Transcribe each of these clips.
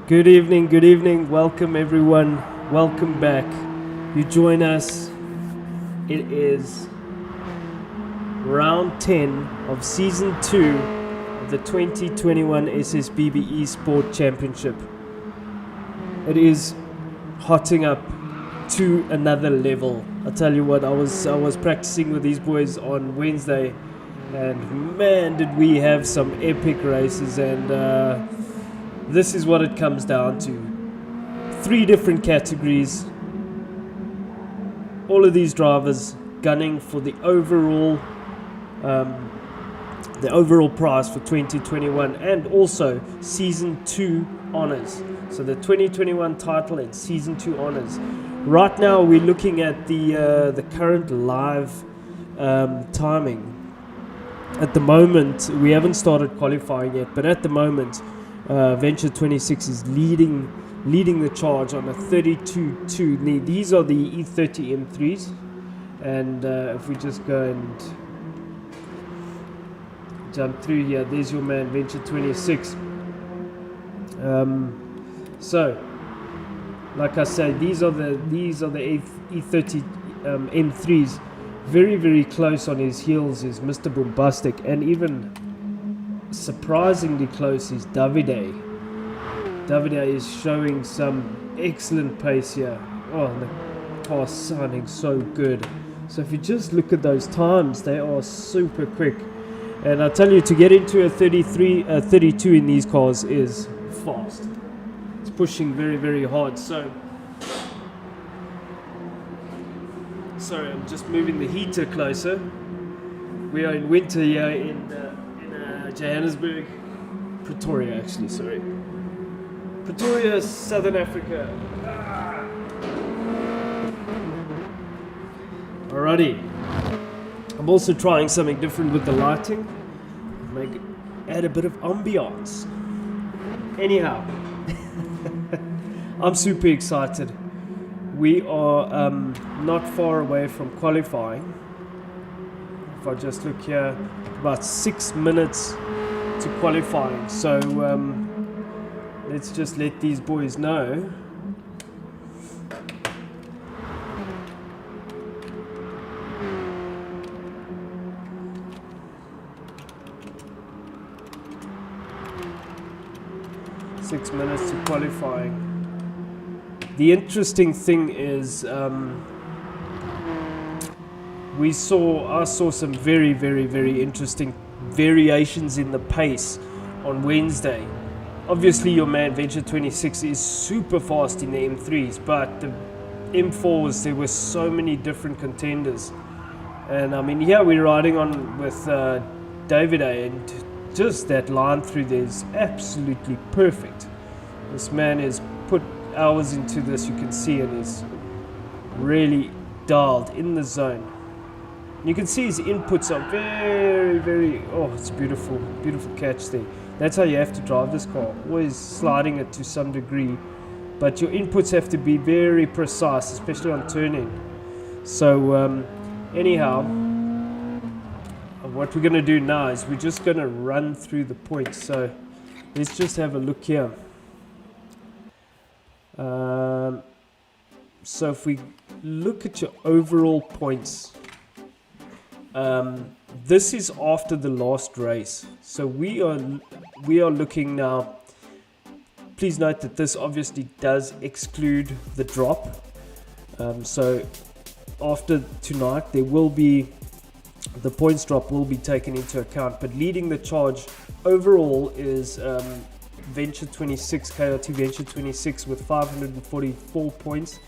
Good evening, welcome everyone, welcome back. You join us, it is round 10 of season 2 of the 2021 SSBB Esport Championship. It is hotting up to another level. I tell you what, I was practicing with these boys on Wednesday, and man did we have some epic races, and this is what it comes down to. 3 different categories. All of these drivers gunning for the overall prize for 2021 and also season 2 honors. So the 2021 title and season 2 honors. Right now we're looking at the current live timing. At the moment, we haven't started qualifying yet, but at the moment, Venture 26 is leading the charge on a 32.2. These are the E30 M3s, and if we just go and jump through here, there's your man Venture 26. So, like I say, these are the E30 M3s. Very, very close on his heels is Mr. Bombastic, and even surprisingly close is Davide. Davide is showing some excellent pace here. Oh, the car's sounding so good. So if you just look at those times, they are super quick. And I tell you, to get into a 32 in these cars is fast. It's pushing very, very hard. So, sorry, I'm just moving the heater closer. We are in winter here in Johannesburg, Pretoria actually, sorry. Pretoria, Southern Africa. Alrighty. I'm also trying something different with the lighting. Add a bit of ambiance. Anyhow, I'm super excited. We are not far away from qualifying. If I just look here, about 6 minutes to qualifying. So let's just let these boys know. Six minutes to qualifying. The interesting thing is I saw some very, very, very interesting variations in the pace on Wednesday. Obviously your man Venture 26 is super fast in the M3s, but the M4s, there were so many different contenders. And I mean, here we're riding on with Davide, and just that line through there is absolutely perfect. This man has put hours into this, you can see, and is really dialed in the zone. You can see his inputs are very, very, it's beautiful, beautiful catch there. That's how you have to drive this car, always sliding it to some degree. But your inputs have to be very precise, especially on turning. So anyhow, what we're going to do now is we're just going to run through the points. So let's just have a look here. So if we look at your overall points, this is after the last race. So we are looking now. Please note that this obviously does exclude the drop. So after tonight, there will be the points drop will be taken into account. But leading the charge overall is Venture 26, KRT Venture 26 with 544 points.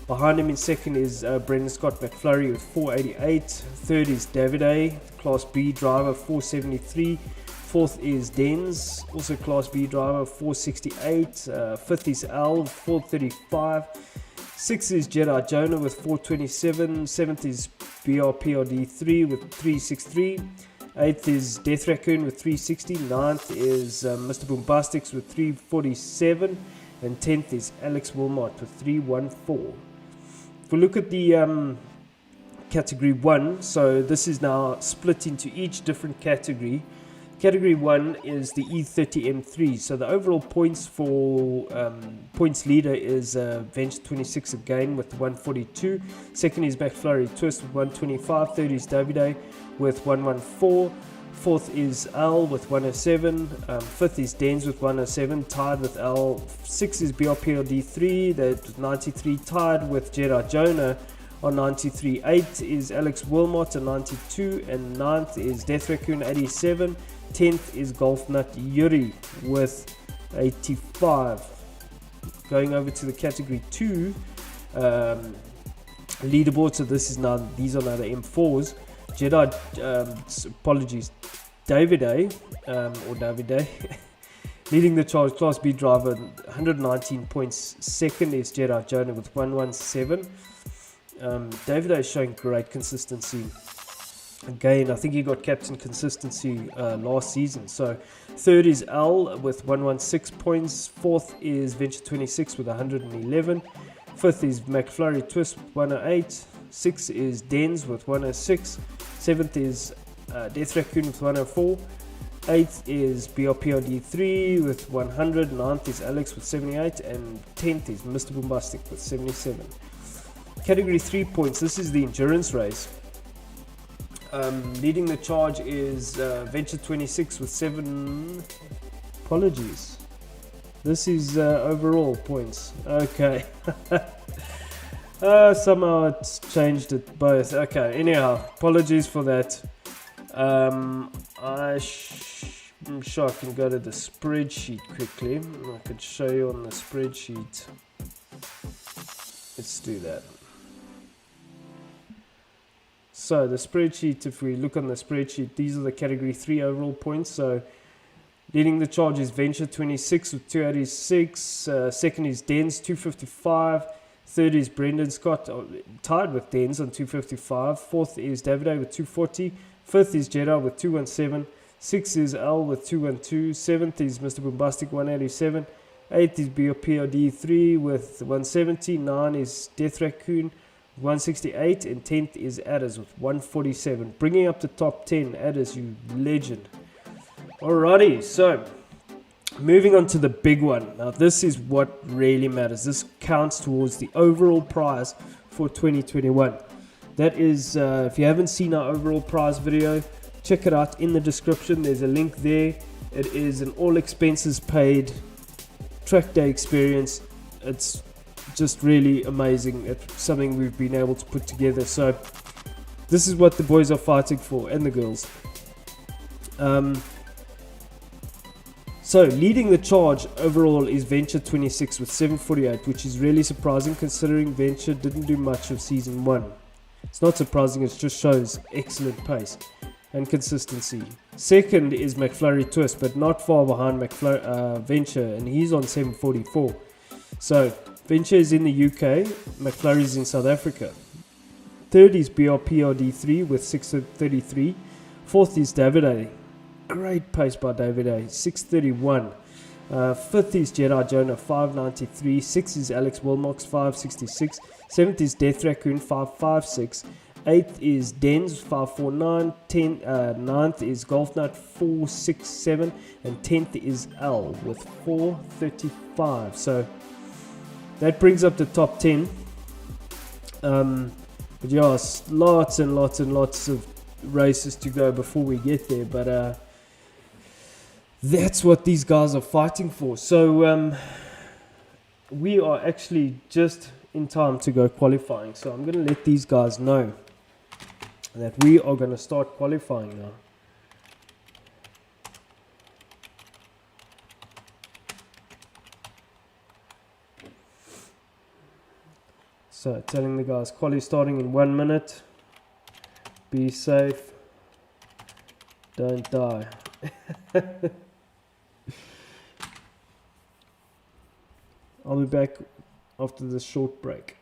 Behind him in second is Brendan Scott McFlurry with 488. Third is Davide, Class B driver, 473. Fourth is Dens, also Class B driver, 468. Fifth is Al, 435. Sixth is Jedi Jonah with 427. Seventh is BRPRD3 with 363. Eighth is Death Raccoon with 360. Ninth is Mr. Boombastix with 347. And 10th is Alex Wilmot with 314. If we look at the category 1, so this is now split into each different category. Category 1 is the E30M3. So the overall points for points leader is Venture 26 again with 142. Second is McFlurry Twist with 125. Third is Davide with 114. Fourth is Al with 107. Fifth is Dens with 107, tied with Al. Sixth is BRPLD3, that's 93, tied with Jedi Jonah on 93. Eighth is Alex Wilmot on 92. And ninth is Death Raccoon 87. 10th is Golf Nut Yuri with 85. Going over to the category 2 leaderboard. So these are now the M4s. Jedi, apologies, Davide, leading the charge, Class B driver, 119 points. Second is Jedi Jonah with 117. Davide is showing great consistency. Again, I think he got captain consistency last season. So third is Al with 116 points. Fourth is Venture 26 with 111. Fifth is McFlurry Twist with 108. Sixth is Dens with 106. Seventh is Death Raccoon with 104. Eighth is BRPRD3 with 100. Ninth is Alex with 78. And 10th is Mr. Bombastic with 77. Category 3 points. This is the endurance race. Leading the charge is Venture 26 with 7. Apologies. This is overall points. Okay. Somehow it's changed it both. Okay, anyhow, apologies for that. I'm sure I can go to the spreadsheet quickly. I could show you on the spreadsheet. Let's do that. So the spreadsheet, if we look on the spreadsheet, these are the category 3 overall points. So leading the charge is Venture 26 with 286. Second is Dens 255. Third is Brendan Scott, tied with Dens on 255. Fourth is Davide with 240. Fifth is Jedi with 217. Sixth is Al with 212. Seventh is Mr. Bombastic 187. Eighth is BOPRD3 with 170. Nine is Death Raccoon 168. And 10th is Adders with 147. Bringing up the top 10. Adders, you legend. Alrighty, so moving on to the big one. Now this is what really matters. This counts towards the overall prize for 2021. That is, if you haven't seen our overall prize video, check it out in the description. There's a link there. It is an all expenses paid track day experience. It's just really amazing. It's something we've been able to put together. So this is what the boys are fighting for, and the girls. So leading the charge overall is Venture 26 with 748, which is really surprising considering Venture didn't do much of season 1. It's not surprising, it just shows excellent pace and consistency. Second is McFlurry Twist, but not far behind Venture, and he's on 744. So Venture is in the UK, McFlurry is in South Africa. Third is BRPRD3 with 633. Fourth is Davide. Great pace by Davide, 631. Fifth is Jedi Jonah, 593. Sixth is Alex Wilmox, 566. Seventh is Death Raccoon, 556. Eighth is Dens, 549. Ninth is Golf Nut, 467. And 10th is L with 435. So that brings up the top 10. But yeah, lots and lots and lots of races to go before we get there. But that's what these guys are fighting for. So we are actually just in time to go qualifying. So I'm going to let these guys know that we are going to start qualifying now. So telling the guys, quali starting in 1 minute. Be safe. Don't die. I'll be back after this short break.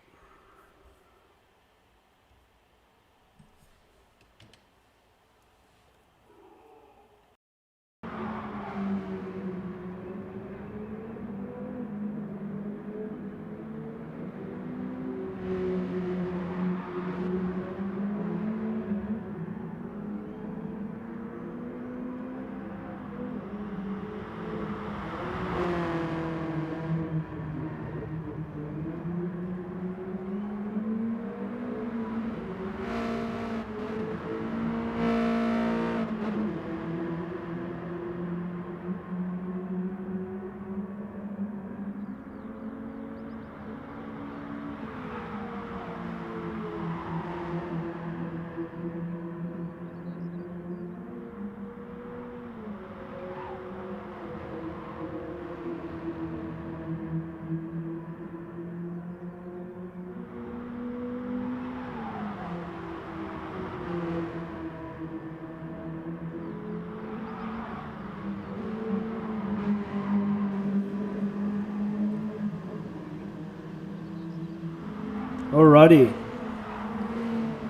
Alrighty.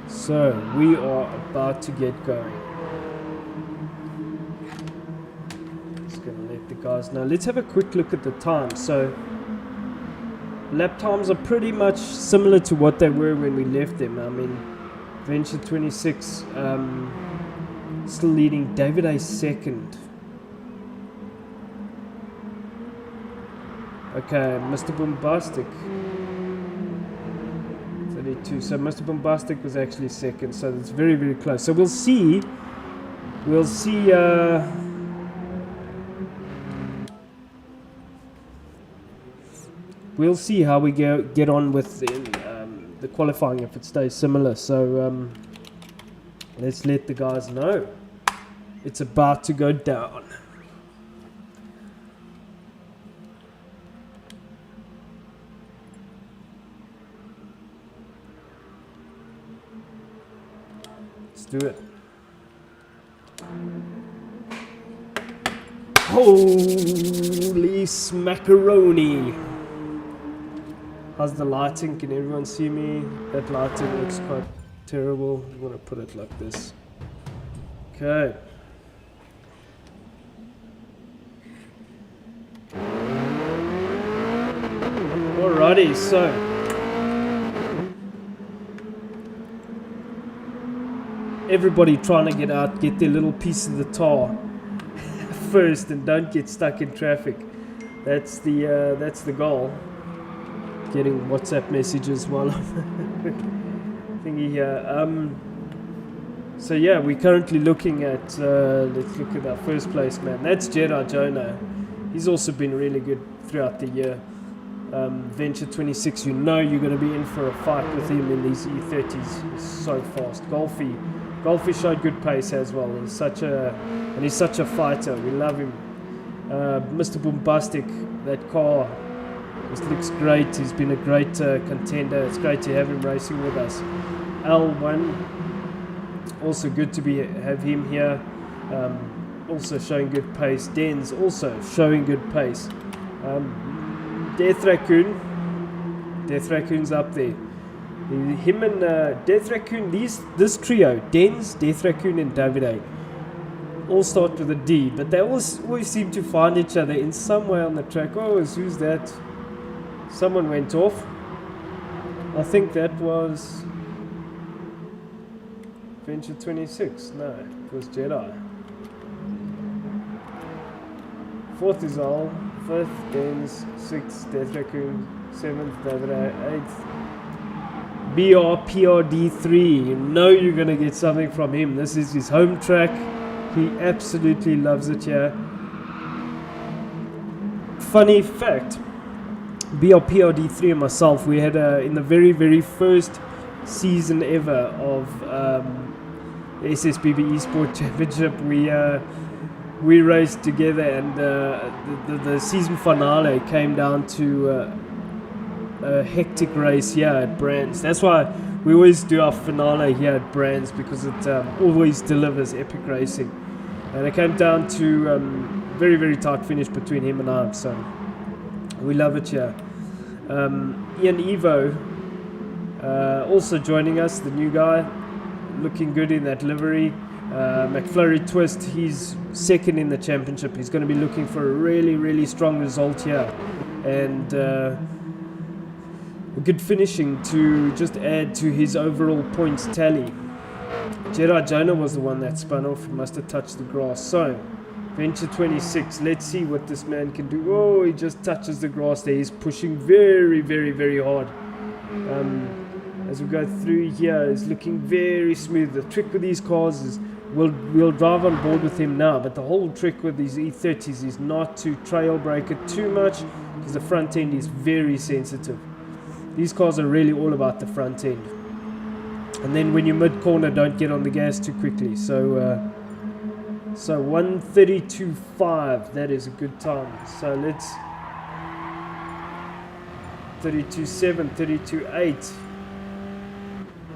So we are about to get going. Just gonna let the guys know. Let's have a quick look at the time. So lap times are pretty much similar to what they were when we left them. I mean, Venture 26 still leading. David A second. Okay, Mr. Bombastic 32. So Mr. Bombastic was actually second. So it's very, very close. So we'll see. We'll see. We'll see how we get on with the qualifying if it stays similar. So let's let the guys know it's about to go down. Let's do it. Holy smackaroni! How's the lighting? Can everyone see me? That lighting looks quite terrible. I'm gonna put it like this. Okay. Alrighty, so everybody trying to get out, get their little piece of the tar first, and don't get stuck in traffic. That's the goal. Getting WhatsApp messages while I'm thingy here. So yeah, we're currently looking at. Let's look at our first place man. That's Jedi Jonah. He's also been really good throughout the year. Venture 26, you know you're going to be in for a fight with him in these E30s. He's so fast. Golfy showed good pace as well. He's such a fighter. We love him. Mr. Bombastic, that car just looks great. He's been a great contender. It's great to have him racing with us. L1, also good to have him here. Also showing good pace. Den's also showing good pace. Death Raccoon's up there. Him and Death Raccoon, this trio, Den's, Death Raccoon and David A, all start with a D, but they always seem to find each other in some way on the track. Oh, who's that? Someone went off. I think that was Venture 26. No, it was Jedi. Fourth is Al. Fifth, Den's. Sixth, Death Raccoon. Seventh, David A. Eighth, BRPRD3. You know you're going to get something from him. This is his home track. He absolutely loves it here. Funny fact, BRPRD3 and myself, we had in the very, very first season ever of the SSBB Esports Championship, we raced together, and the season finale came down to a hectic race here at Brands. That's why we always do our finale here at Brands, because it always delivers epic racing. And it came down to very, very tight finish between him and I, so we love it here. Ian Evo also joining us, the new guy, looking good in that livery. McFlurry Twist, he's second in the championship. He's going to be looking for a really, really strong result here, and a good finishing to just add to his overall points tally. Jedi Jonah was the one that spun off. He must have touched the grass. So Venture 26, let's see what this man can do. Oh, he just touches the grass there. He's pushing very, very, very hard. As we go through here, it's looking very smooth. The trick with these cars is we'll drive on board with him now, but the whole trick with these E30s is not to trail brake it too much, because the front end is very sensitive. These cars are really all about the front end. And then when you're mid-corner, don't get on the gas too quickly. So 1:32.5, that is a good time. So let's 32.7, 32.8,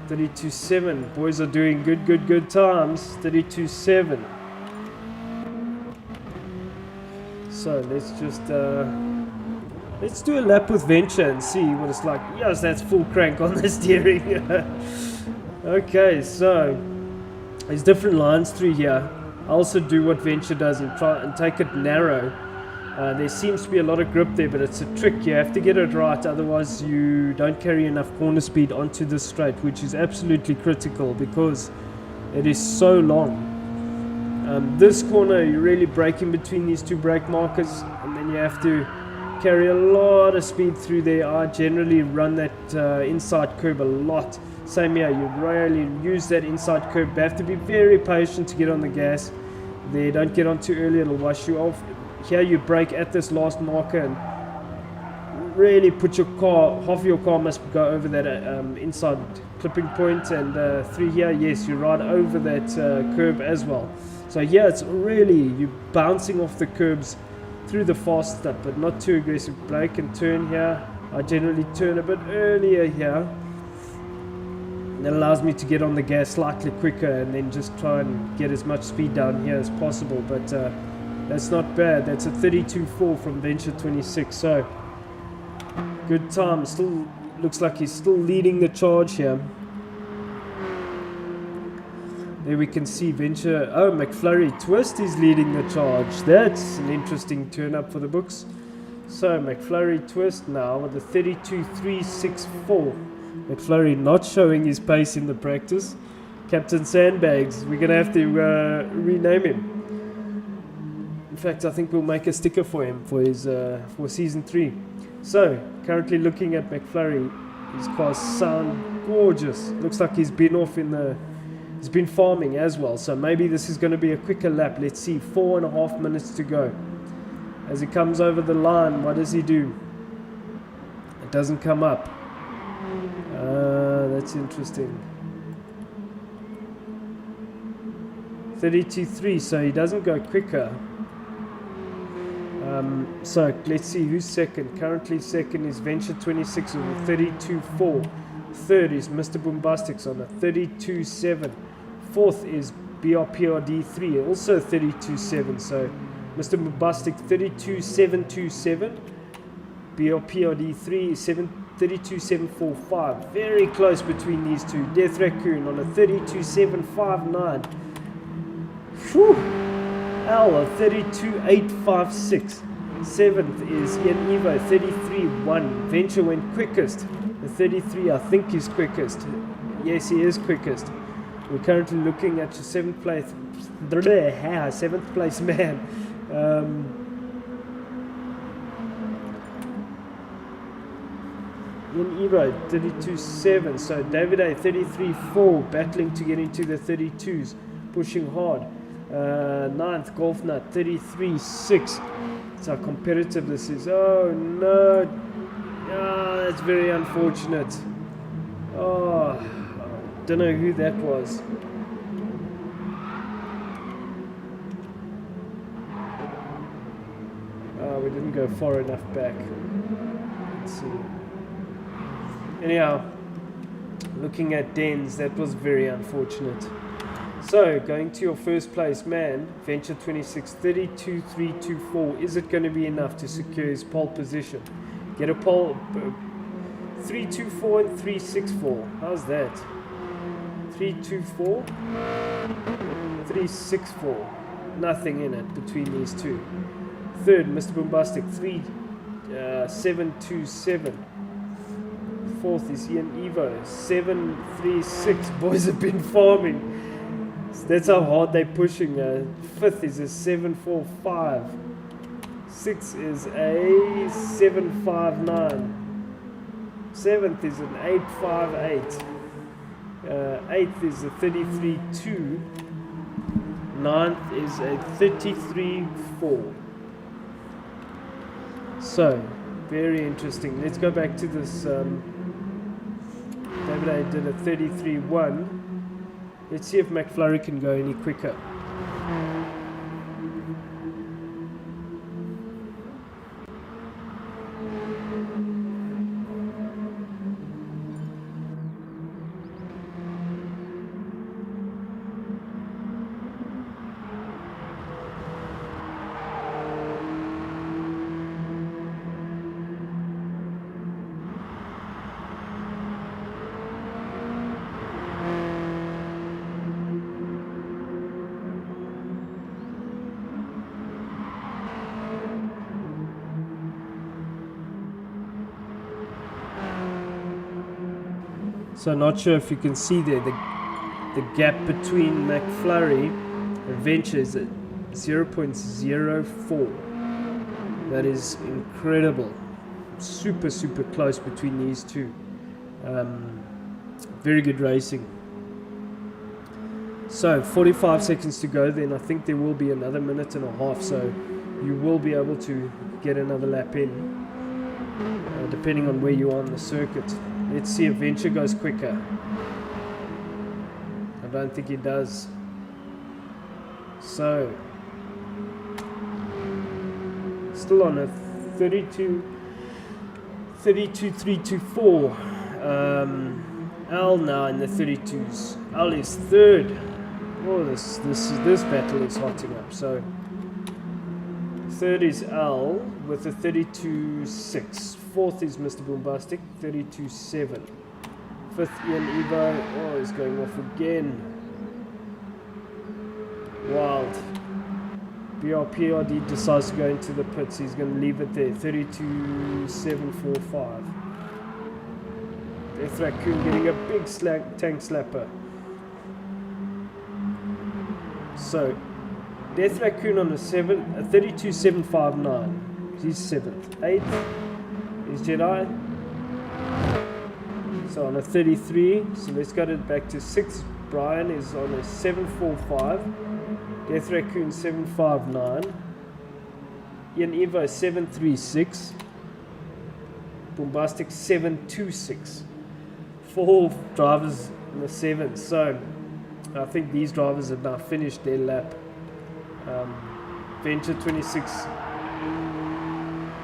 32.7. Boys are doing good times. 32.7. So let's just Let's do a lap with Venture and see what it's like. Yes, that's full crank on the steering. Okay, so there's different lines through here. I also do what Venture does and try and take it narrow. There seems to be a lot of grip there, but it's a trick. You have to get it right, otherwise you don't carry enough corner speed onto this straight, which is absolutely critical because it is so long. This corner, you really brake in between these two brake markers, and then you have to carry a lot of speed through there. I generally run that inside curb a lot. Same here, you really use that inside curb. You have to be very patient to get on the gas there. Don't get on too early, it'll wash you off. Here you brake at this last marker and really put your car, half of your car must go over that inside clipping point, and through here, yes, you ride over that curb as well. So here it's really, you're bouncing off the curbs through the fast stuff, but not too aggressive. Brake and turn here. I generally turn a bit earlier here. That allows me to get on the gas slightly quicker and then just try and get as much speed down here as possible, but that's not bad. That's a 32.4 from Venture 26, so good time. Still looks like he's still leading the charge here. There we can see Venture. Oh, McFlurry Twist is leading the charge. That's an interesting turn up for the books. So McFlurry Twist now with the 32.364. McFlurry not showing his pace in the practice. Captain Sandbags, we're going to have to rename him. In fact, I think we'll make a sticker for him for his for season 3. So, currently looking at McFlurry, his cars sound gorgeous. Looks like he's been off in the, he's been farming as well. So maybe this is going to be a quicker lap. Let's see, 4.5 minutes to go. As he comes over the line, what does he do? It doesn't come up. That's interesting. 32.3, so he doesn't go quicker. So let's see who's second. Currently second is Venture 26 with a 32.4. Third is Mr. Boombastics on a 32.7. Fourth is BRPRD3, also 32.7. So Mr. Bombastic 32.727. BRPRD3 is 32.745. Very close between these two. Death Raccoon on a 32.759. Whew. L, a 32.856. Seventh is Ian Evo, 33.1. Venture went quickest. The 33, I think, is quickest. Yes, he is quickest. We're currently looking at your seventh place man. Ian Evo, 32.7. So David A, 33.4, battling to get into the 32s, pushing hard. Ninth, Golf Nut, 33.6. That's how competitive this is. Oh no, that's very unfortunate. Oh, I don't know who that was. Oh, we didn't go far enough back. Let's see. Anyhow, looking at Dens, that was very unfortunate. So, going to your first place man, Venture 26, 32.324. Is it going to be enough to secure his pole position? Get a pole, 3.24 and 3.64. How's that? 3.24, 3.64. Nothing in it between these two. Third, Mr. Bombastic, 3.727. Fourth is Ian Evo, 7.36. Boys have been farming. That's how hard they're pushing. Fifth is a 7.45. Sixth is a 7.59. Seventh is an 8.58. Eighth is a 33.2. Ninth is a 33.4. So, very interesting. Let's go back to this. David A did a 33.1. Let's see if McFlurry can go any quicker. So not sure if you can see there the gap between McFlurry and Venture is at 0.04. That is incredible. Super close between these two. Very good racing. So 45 seconds to go, then I think there will be another minute and a half, so you will be able to get another lap in, depending on where you are on the circuit. Let's see if Venture goes quicker. I don't think he does. So still on a 32.324. Al now in the 32s. Al is third. Oh, this battle is hotting up. So third is Al with a 32.6. Fourth is Mr. Boombastic, 32.7. Fifth, Ian Evo. Oh, he's going off again. Wild. BRPRD decides to go into the pits. He's going to leave it there. 32.745. Death Raccoon getting a big tank slapper. So, Death Raccoon on the 32.759. He's 7th. 8th is Jedi. So on a 33. So let's go back to 6th. Brian is on a 745. Death Raccoon 759. Ian Evo 736. Boombastic 726. 4 drivers in the 7th. So I think these drivers have now finished their lap. Venture 26.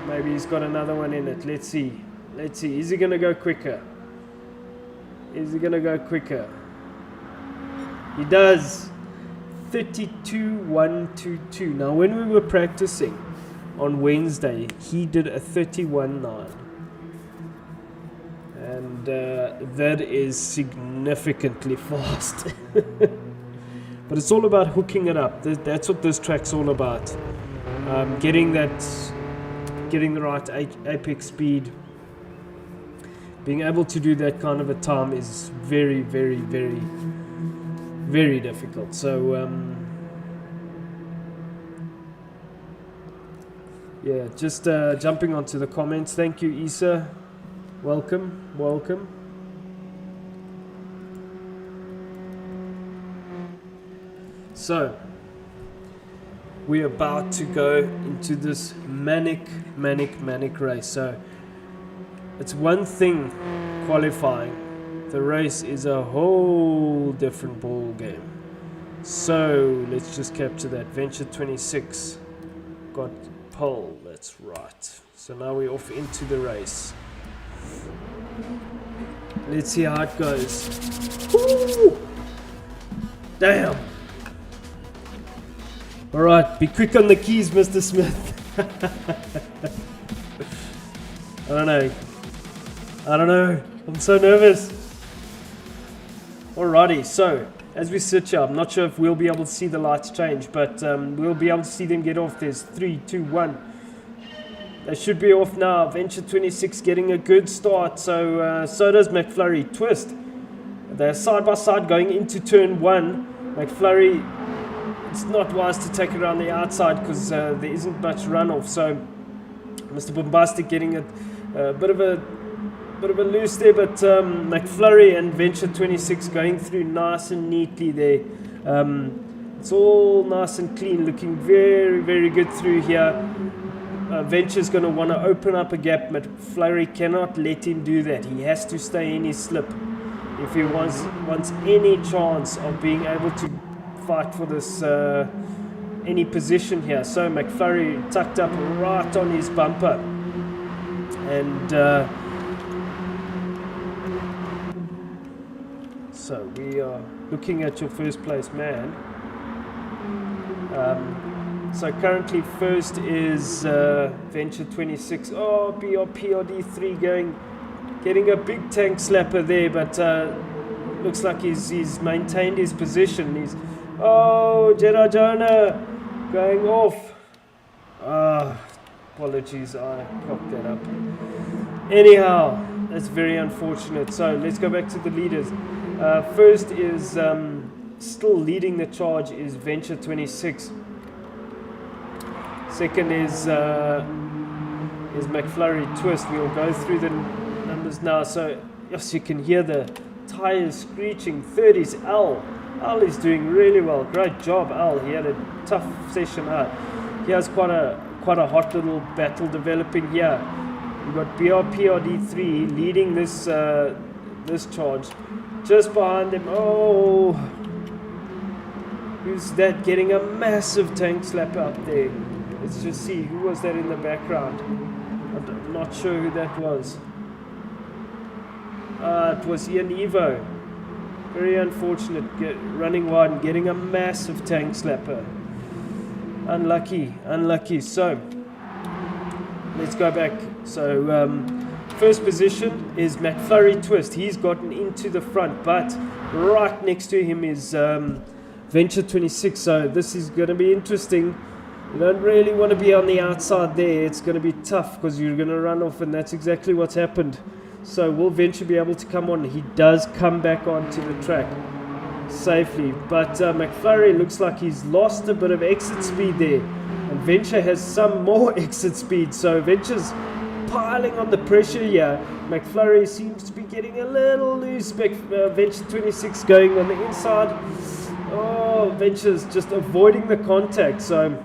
Maybe he's got another one in it. Let's see. Is he going to go quicker? He does. 32.122. Now when we were practicing on Wednesday, he did a 31.9. And that is significantly fast. But it's all about hooking it up. That's what this track's all about. Getting the right apex speed. Being able to do that kind of a time is very, very, very, very difficult. So yeah, just jumping onto the comments. Thank you, Issa. Welcome. So we're about to go into this manic race. So it's one thing qualifying. The race is a whole different ball game. So let's just capture that. Venture 26 got pole. That's right. So now we're off into the race. Let's see how it goes. Woo! Damn. Alright, be quick on the keys, Mr. Smith. I don't know. I'm so nervous. Alrighty, so as we sit here, I'm not sure if we'll be able to see the lights change, but we'll be able to see them get off. There's 3, 2, 1. They should be off now. Venture 26 getting a good start. So does McFlurry. Twist. They're side by side going into turn 1. McFlurry, it's not wise to take it around the outside because there isn't much runoff. So Mr. Boombastic getting a bit of a loose there, but McFlurry and Venture 26 going through nice and neatly there. It's all nice and clean, looking very, very good through here. Venture's going to want to open up a gap, but McFlurry cannot let him do that. He has to stay in his slip if he wants any chance of being able to fight for this any position here. So McFlurry tucked up right on his bumper, and so we are looking at your first place man. So currently first is Venture 26. Oh, BRPRD3 getting a big tank slapper there, but looks like he's maintained his position. Jedi Jonah going off. Apologies, I cocked that up. Anyhow, That's very unfortunate. So let's go back to the leaders. First is still leading the charge is Venture 26. Second is McFlurry Twist. We'll go through the numbers now. So yes, you can hear the tires screeching. Third is Al. Al is doing really well. Great job, Al. He had a tough session out. He has quite a hot little battle developing here. We've got BRPRD3 leading this this charge. Just behind them, oh, who's that getting a massive tank slap out there? Let's just see, who was that in the background? I'm not sure who that was. It was Ian Evo. Very unfortunate, running wide and getting a massive tank slapper. Unlucky. So, let's go back. So, first position is McFlurry Twist. He's gotten into the front, but right next to him is Venture 26. So, this is going to be interesting. You don't really want to be on the outside there. It's going to be tough because you're going to run off, and that's exactly what's happened. So, will Venture be able to come on? He does come back onto the track safely, but McFlurry looks like he's lost a bit of exit speed there, and Venture has some more exit speed. So, Venture's piling on the pressure here. McFlurry seems to be getting a little loose. Venture 26 going on the inside. Oh, Venture's just avoiding the contact. So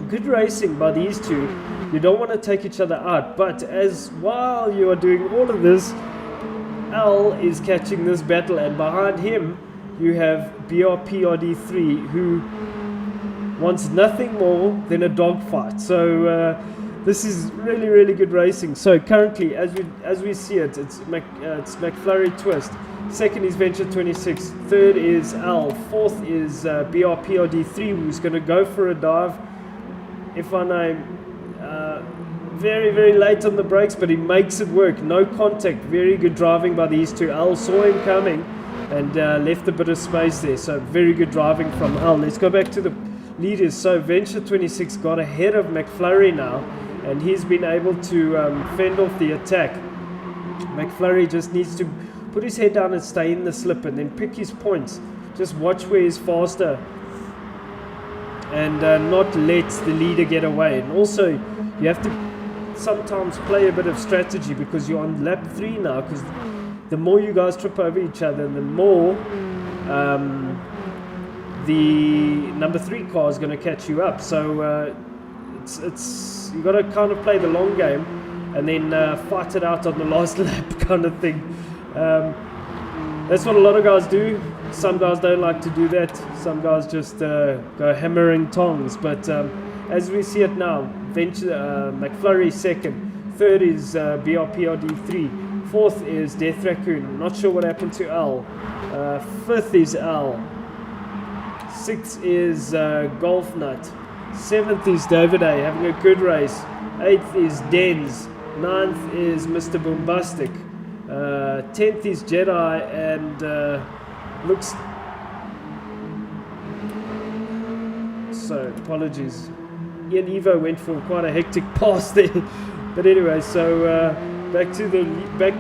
good racing by these two. You don't want to take each other out, but while you are doing all of this, Al is catching this battle, and behind him you have BRPRD3, who wants nothing more than a dogfight. So this is really good racing. So currently, as we see it, it's McFlurry Twist. Second is Venture 26. Third is Al. Fourth is BRPRD3, who's going to go for a dive. If I know, very late on the brakes, but he makes it work. No contact. Very good driving by these two. Al saw him coming and left a bit of space there. So very good driving from Al. Let's go back to the leaders. So Venture 26 got ahead of McFlurry now, and he's been able to fend off the attack. McFlurry just needs to put his head down and stay in the slip, and then pick his points. Just watch where he's faster, and not let the leader get away. And also, you have to sometimes play a bit of strategy, because you're on lap 3 now, because the more you guys trip over each other, the more the number 3 car is going to catch you up. So it's you got to kind of play the long game, and then fight it out on the last lap kind of thing. That's what a lot of guys do. Some guys don't like to do that. Some guys just go hammering tongs. But as we see it now, McFlurry second. Third is BRPRD3. Fourth is Death Raccoon. Not sure what happened to Al. Fifth is Al. Sixth is Golf Nut. Seventh is David A, having a good race. Eighth is Denz. Ninth is Mr. Bombastic. 10th is Jedi, and looks... So, apologies. Ian Evo went for quite a hectic pass there. But anyway, so back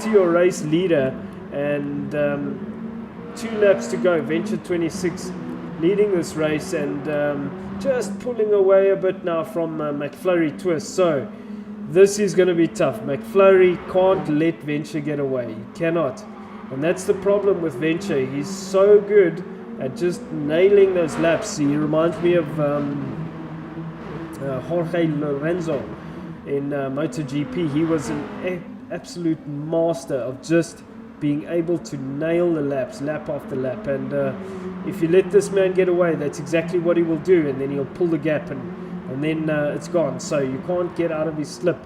to your race leader, and 2 laps to go. Venture 26 leading this race, and just pulling away a bit now from McFlurry Twist. So this is going to be tough. McFlurry can't let Venture get away. He cannot. And that's the problem with Venture. He's so good at just nailing those laps. He reminds me of Jorge Lorenzo in MotoGP. He was an absolute master of just being able to nail the laps, lap after lap. And if you let this man get away, that's exactly what he will do. And then he'll pull the gap, and then it's gone. So you can't get out of his slip.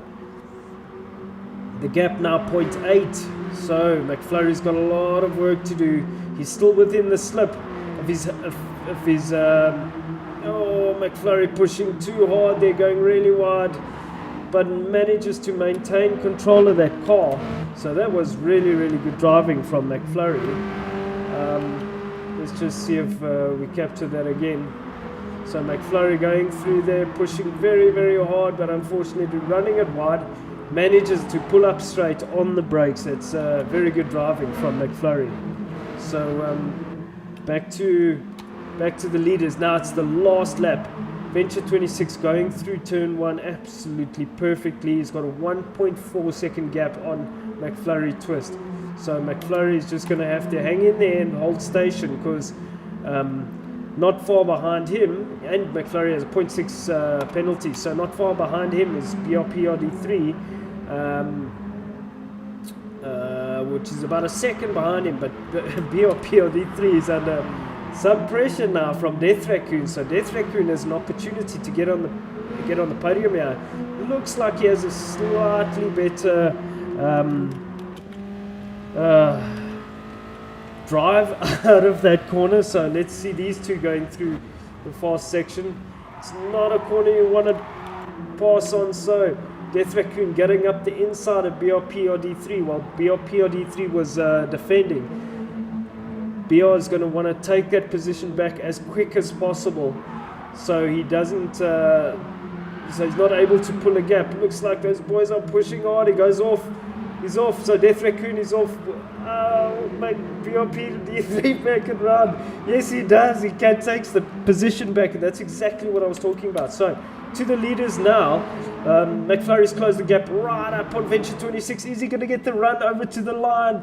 The gap now 0.8. So McFlurry's got a lot of work to do. He's still within the slip of his McFlurry pushing too hard. They're going really wide, but manages to maintain control of that car. So that was really good driving from McFlurry. Let's just see if we capture that again. So McFlurry going through there, pushing very hard, but unfortunately running it wide. manages to pull up straight on the brakes. It's very good driving from McFlurry. So back to the leaders. Now it's the last lap. Venture 26 going through turn 1 absolutely perfectly. He's got a 1.4 second gap on McFlurry twist. So McFlurry is just going to have to hang in there and hold station, because not far behind him, and McFlurry has a 0.6 penalty, so not far behind him is BRPRD3, which is about a second behind him, but BRPRD3 is under some pressure now from Death Raccoon. So Death Raccoon has an opportunity to get on the podium here. Looks like he has a slightly better drive out of that corner. So let's see these two going through the fast section. It's not a corner you want to pass on. So Death Raccoon getting up the inside of BRPRD3 while BRPRD3 was defending. BR is going to want to take that position back as quick as possible, so he doesn't. So he's not able to pull a gap. Looks like those boys are pushing hard. He goes off. He's off. So Death Raccoon is off. Make BRPRD3 back and run. Yes, he does. He takes the position back, and that's exactly what I was talking about. So to the leaders now. McFlurry's closed the gap right up on Venture 26. Is he going to get the run over to the line?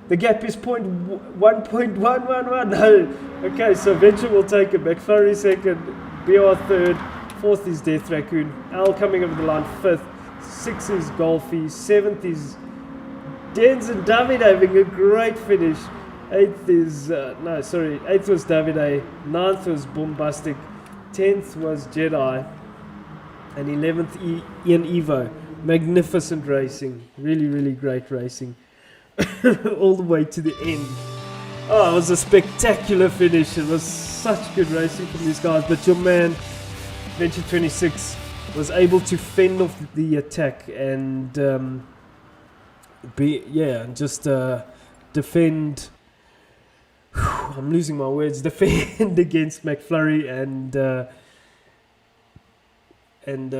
The gap is 1.111. No. Okay, so Venture will take it. McFlurry second, BR third, fourth is Death Raccoon. Al coming over the line fifth. Sixth is Golfy. Seventh is Dens and David having a great finish. Eighth is eighth was Davide. Ninth was Bombastic. 10th was Jedi. And 11th Ian Evo. Magnificent racing. Really, really great racing. All the way to the end. Oh, it was a spectacular finish. It was such good racing from these guys. But your man, Venture 26, was able to fend off the attack and defend. I'm losing my words. Defend against McFlurry and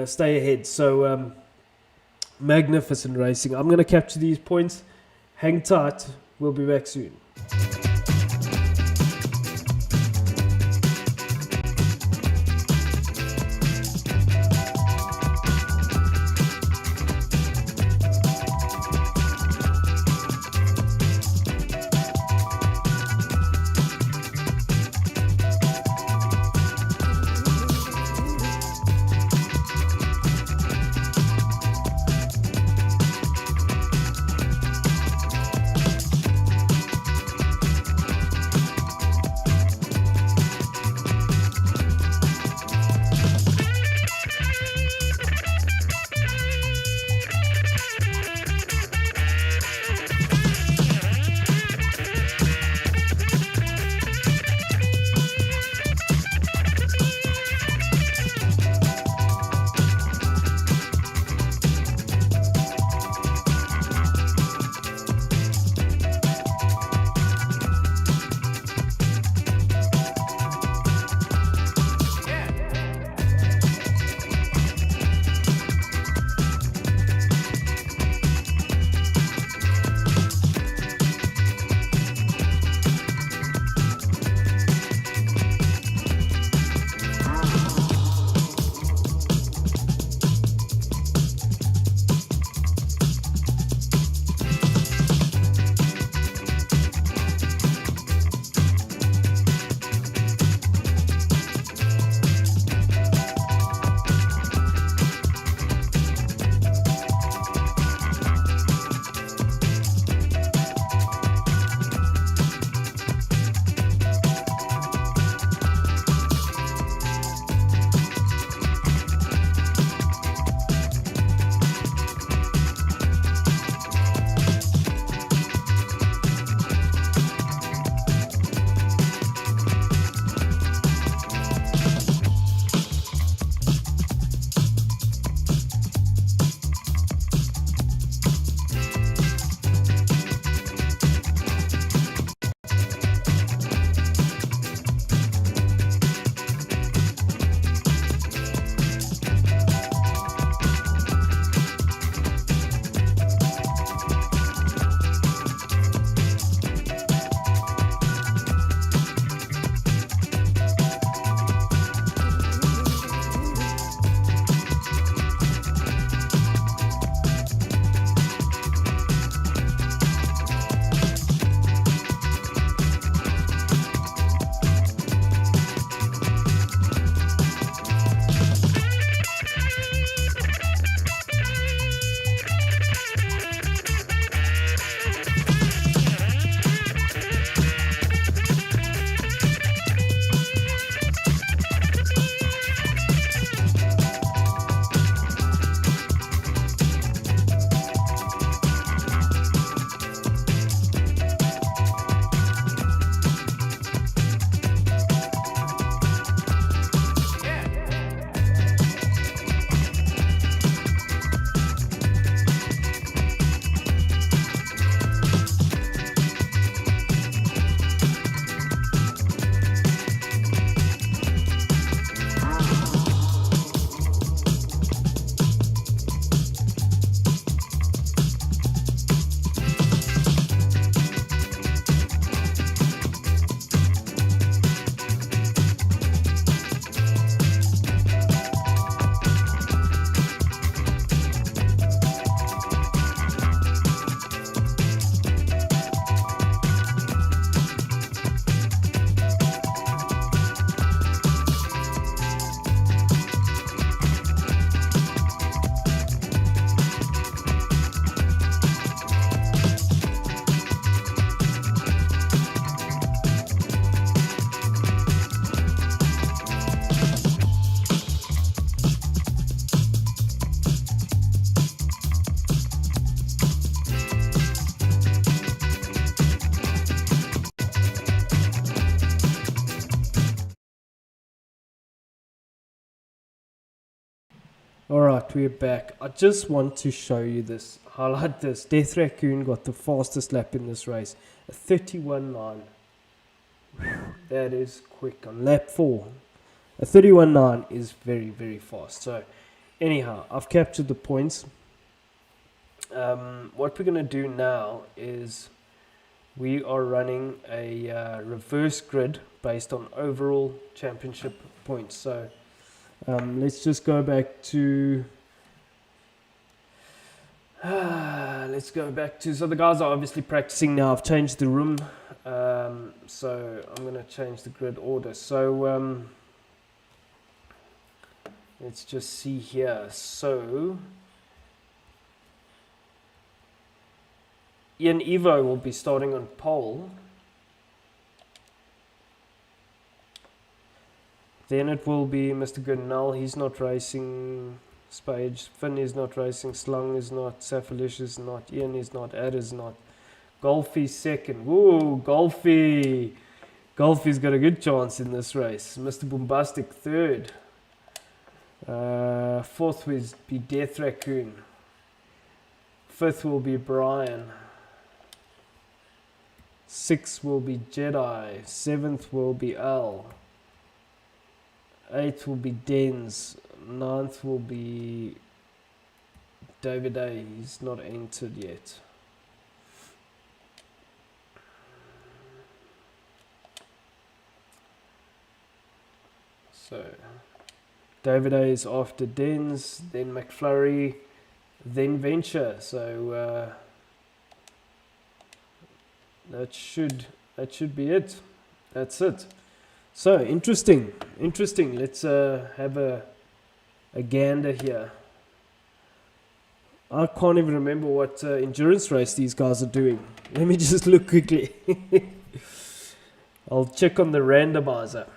stay ahead. So magnificent racing. I'm going to capture these points. Hang tight, we'll be back soon. Alright, we're back. I just want to show you this. Highlight this. Death Raccoon got the fastest lap in this race. A 31.9. That is quick on lap 4. A 31.9 is very, very fast. So, anyhow, I've captured the points. What we're going to do now is we are running a reverse grid based on overall championship points. So, let's just go back to so the guys are obviously practicing now. I've changed the room, so I'm going to change the grid order. So let's just see here. So Ian Evo will be starting on pole. Then it will be Mr. Goodnell. He's not racing. Spage. Finn is not racing. Slung is not. Safalish is not. Ian is not. Ad is not. Golfy second. Woo, Golfy. Golfy's got a good chance in this race. Mr. Bombastic third. Fourth will be Death Raccoon. Fifth will be Brian. Sixth will be Jedi. Seventh will be Al. 8th will be Dens. 9th will be David A. He's not entered yet. So David A is after Dens, then McFlurry, then Venture. So that should be it. That's it. So interesting. Let's have a gander here. I can't even remember what endurance race these guys are doing. Let me just look quickly. I'll check on the randomizer.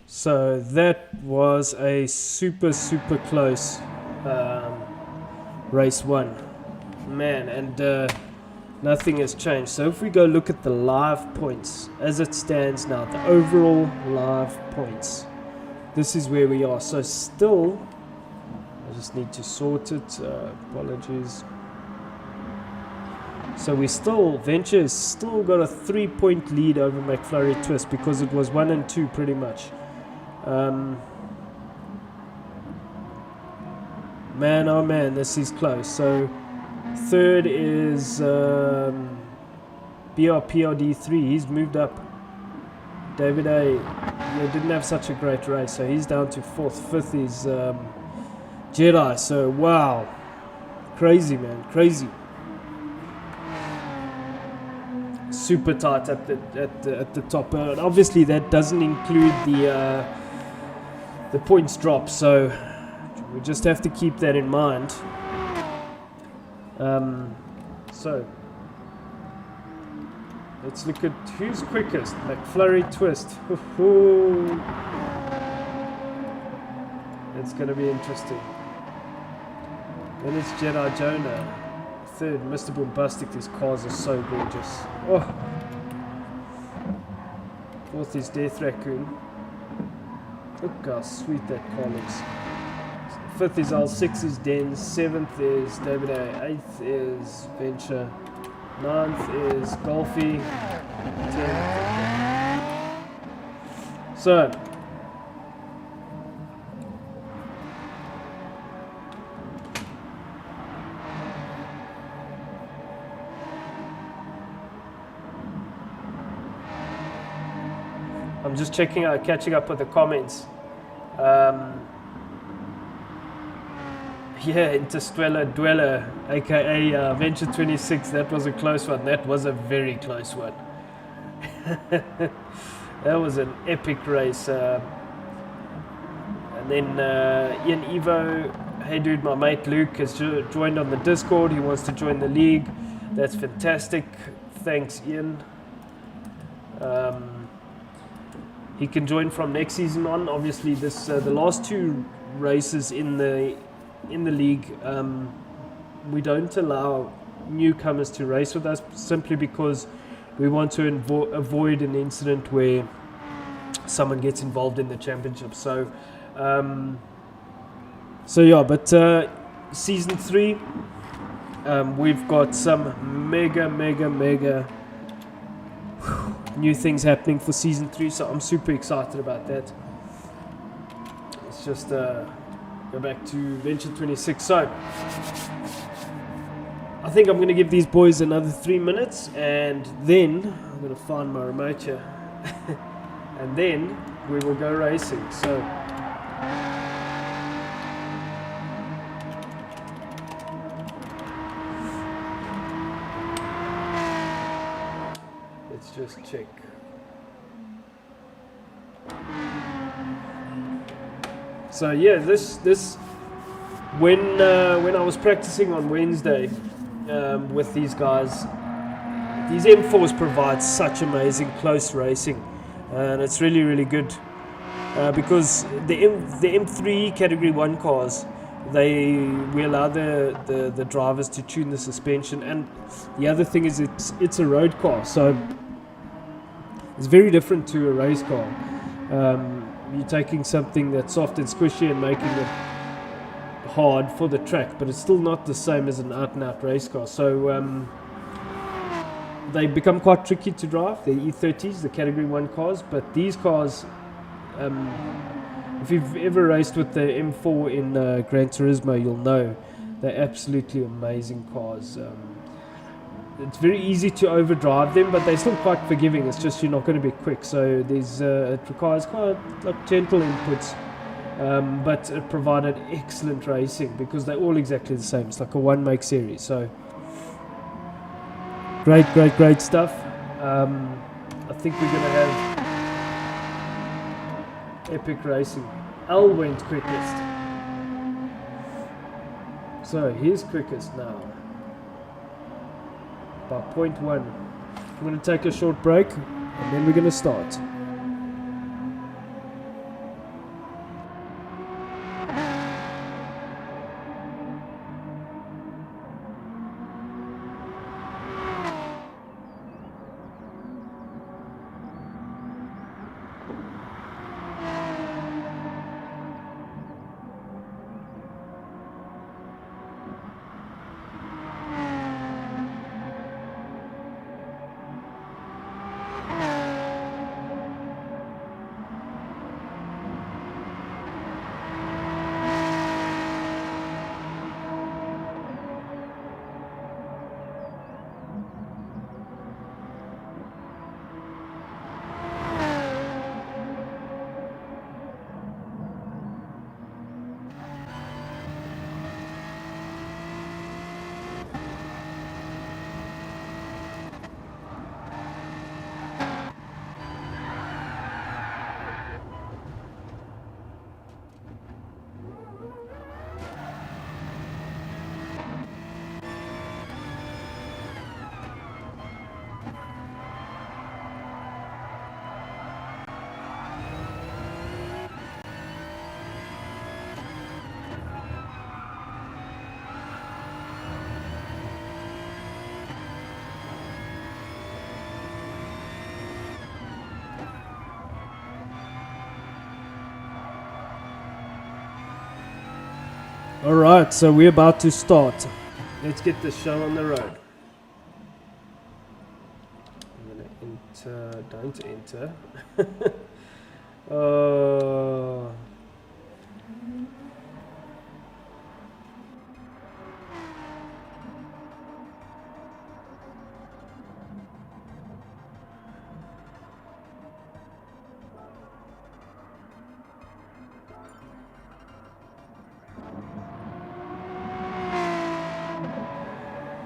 So that was a super close race 1, man, and nothing has changed. So if we go look at the live points as it stands now, the overall live points, this is where we are. So still, I just need to sort it. Apologies. So Venture has still got a 3-point lead over McFlurry Twist because it was 1 and 2 pretty much. Man, oh man, this is close. So third is BRPRD3. He's moved up. David A. Didn't have such a great race, so he's down to 4th. 5th is Jedi. So wow, crazy man, crazy. Super tight at the top. Obviously, that doesn't include the points drop. So we just have to keep that in mind. So let's look at who's quickest. McFlurry Twist. It's going to be interesting. Then it's Jedi Jonah. Third, Mr. Bombastic. These cars are so gorgeous. Oh. Fourth is Death Raccoon. Look how sweet that car looks. Fifth is Al. 6th is Den. 7th is David A. 8th is Venture. 9th is Golfy. 10th. So I'm just catching up with the comments. Yeah, Interstellar Dweller, aka Venture 26. That was a close one. That was a very close one. That was an epic race. And then Ian Evo, hey dude, my mate Luke has joined on the Discord. He wants to join the league. That's fantastic. Thanks, Ian. He can join from next season on. Obviously, the last 2 races in the league, we don't allow newcomers to race with us simply because we want to avoid an incident where someone gets involved in the championship. So yeah, but season 3, we've got some mega new things happening for season 3, so I'm super excited about that. Let's just go back to Venture 26. So I think I'm going to give these boys another 3 minutes, and then I'm going to find my remote here and then we will go racing. So let's just check. So yeah, this when I was practicing on Wednesday with these guys, these M4s provide such amazing close racing, and it's really good because the M3 Category 1 cars, we allow the drivers to tune the suspension, and the other thing is it's a road car, so it's very different to a race car. You're taking something that's soft and squishy and making it hard for the track, but it's still not the same as an out-and-out race car. So they become quite tricky to drive, the E30s, the Category 1 cars, but these cars, if you've ever raced with the M4 in Gran Turismo, you'll know they're absolutely amazing cars. It's very easy to overdrive them, but they're still quite forgiving. It's just you're not going to be quick, so it requires quite like gentle inputs, but it provided excellent racing because they're all exactly the same. It's like a one-make series, so great stuff. I think we're going to have epic racing. Al went quickest, so he's quickest now by 0.1. I'm going to take a short break and then we're going to start. Alright, so we're about to start. Let's get this show on the road. I'm going to enter, don't enter.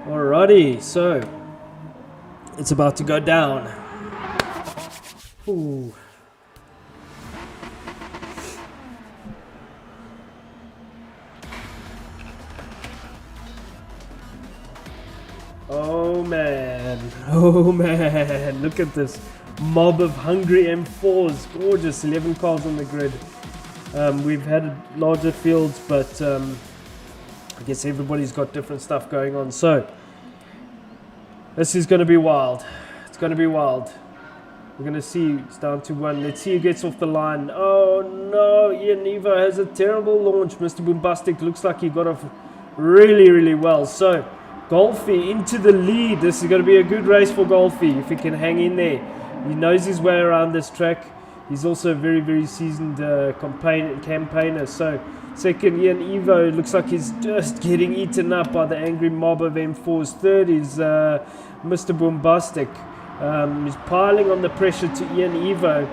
Alrighty, so it's about to go down. Ooh. Oh man, look at this mob of hungry M4s. Gorgeous, 11 cars on the grid. We've had larger fields, but I guess everybody's got different stuff going on. So this is going to be wild. It's going to be wild. We're going to see it's down to 1. Let's see who gets off the line. Oh no, Ian Evo has a terrible launch. Mr. Boombastic looks like he got off really well. So Golfy into the lead. This is going to be a good race for Golfy if he can hang in there. He knows his way around this track. He's also a very seasoned campaigner. So second, Ian Evo looks like he's just getting eaten up by the angry mob of M4s. Third is Mr. Boombastic. He's piling on the pressure to Ian Evo.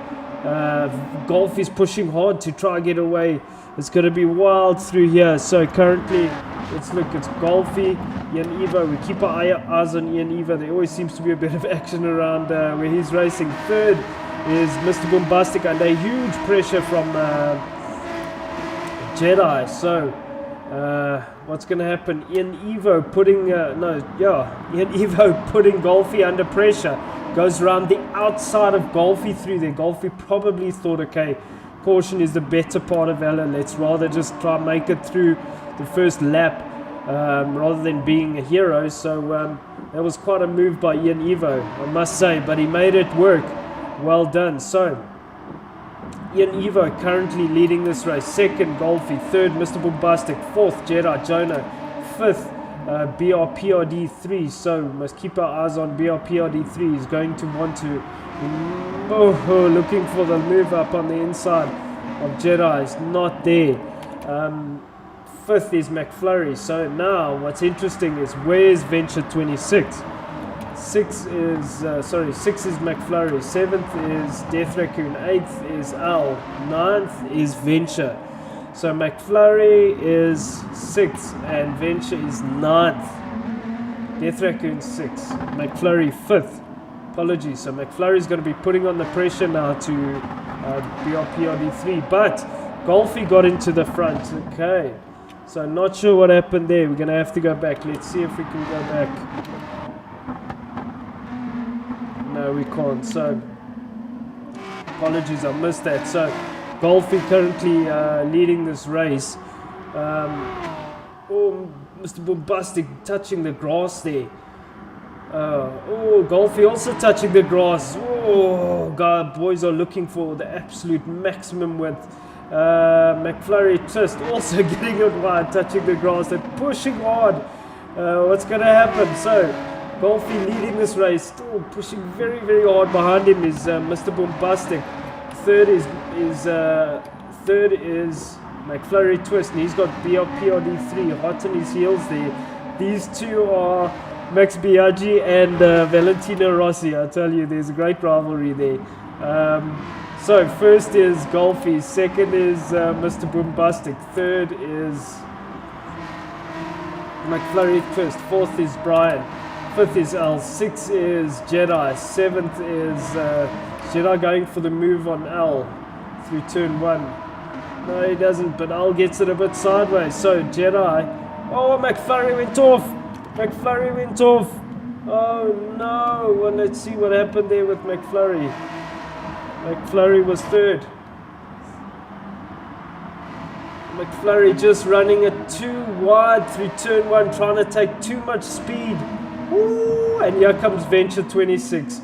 Golf is pushing hard to try and get away. It's going to be wild through here. So currently, let's look. It's Golfy, Ian Evo. We keep our eyes on Ian Evo. There always seems to be a bit of action around where he's racing. Third is Mr. Boombastic under huge pressure from Jedi. So what's going to happen? Ian Evo putting Ian Evo putting Golfy under pressure. Goes around the outside of Golfy through there. Golfy probably thought, okay, caution is the better part of valor. Let's rather just try and make it through the first lap rather than being a hero. So that was quite a move by Ian Evo, I must say, but he made it work. Well done. So Ian Evo currently leading this race. Second, Golfy. Third, Mr. Boombastic. Fourth, Jedi Jonah. Fifth, BRPRD3. So must keep our eyes on BRPRD3. He's going to want to looking for the move up on the inside of Jedi. It's not there. Fifth is McFlurry. So now what's interesting is where's Venture 26? Six is McFlurry. Seventh is Death Raccoon. Eighth is Al. Ninth is Venture. So McFlurry is 6th and Venture is 9th. Death Raccoon 6th. McFlurry 5th. Apologies. So McFlurry is going to be putting on the pressure now to BRPRD3. But Golfy got into the front. Okay. So not sure what happened there. We're going to have to go back. Let's see if we can go back. No, we can't. So apologies, I missed that. So Golfy currently leading this race. Mr. Boombastic touching the grass there. Golfy also touching the grass. God, boys are looking for the absolute maximum width. McFlurry Twist also getting it wide, touching the grass. They're pushing hard. What's going to happen? So Golfy leading this race, still pushing very hard. Behind him is Mr. Boombastic. Third is McFlurry Twist, and he's got BRPRD3 hot on his heels there. These two are Max Biaggi and Valentino Rossi. I tell you, there's a great rivalry there. So first is Golfy, second is Mr. Boombastic, third is McFlurry Twist, fourth is Brian, fifth is Al, sixth is Jedi, seventh is Jedi going for the move on Al through turn 1. No, he doesn't, but Al gets it a bit sideways. So Jedi, McFlurry went off. McFlurry went off. Oh no, well, let's see what happened there with McFlurry. McFlurry was third. McFlurry just running it too wide through turn 1, trying to take too much speed. Woo, and here comes Venture 26.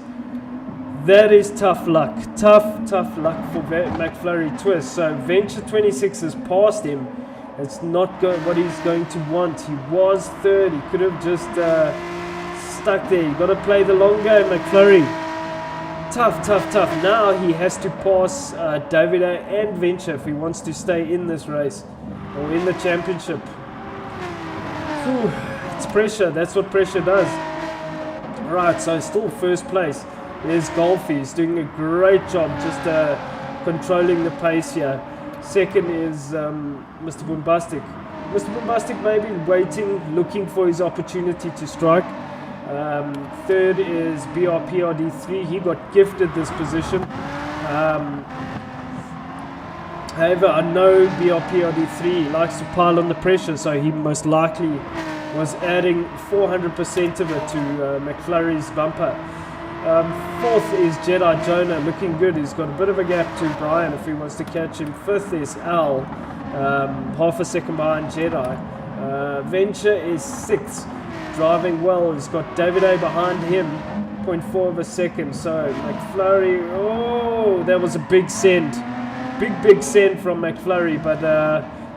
That is tough luck. Tough luck for McFlurry Twist. So Venture 26 has passed him. It's not what he's going to want. He was third. He could have just stuck there. You've got to play the long game, McFlurry. Tough. Now he has to pass Davide and Venture if he wants to stay in this race or in the championship. It's pressure. That's what pressure does. Right, so still first place. There's Golfy. He's doing a great job just controlling the pace here. Second is Mr. Boombastic. Mr. Bombastic maybe waiting, looking for his opportunity to strike. Third is BRPRD3. He got gifted this position. However, I know BRPRD3 likes to pile on the pressure, so he most likely was adding 400% of it to McFlurry's bumper. Fourth is Jedi Jonah, looking good. He's got a bit of a gap to Brian if he wants to catch him. Fifth is Al, half a second behind Jedi. Venture is sixth, driving well. He's got David A behind him, 0.4 of a second. So McFlurry, oh, that was a big send. Big send from McFlurry, but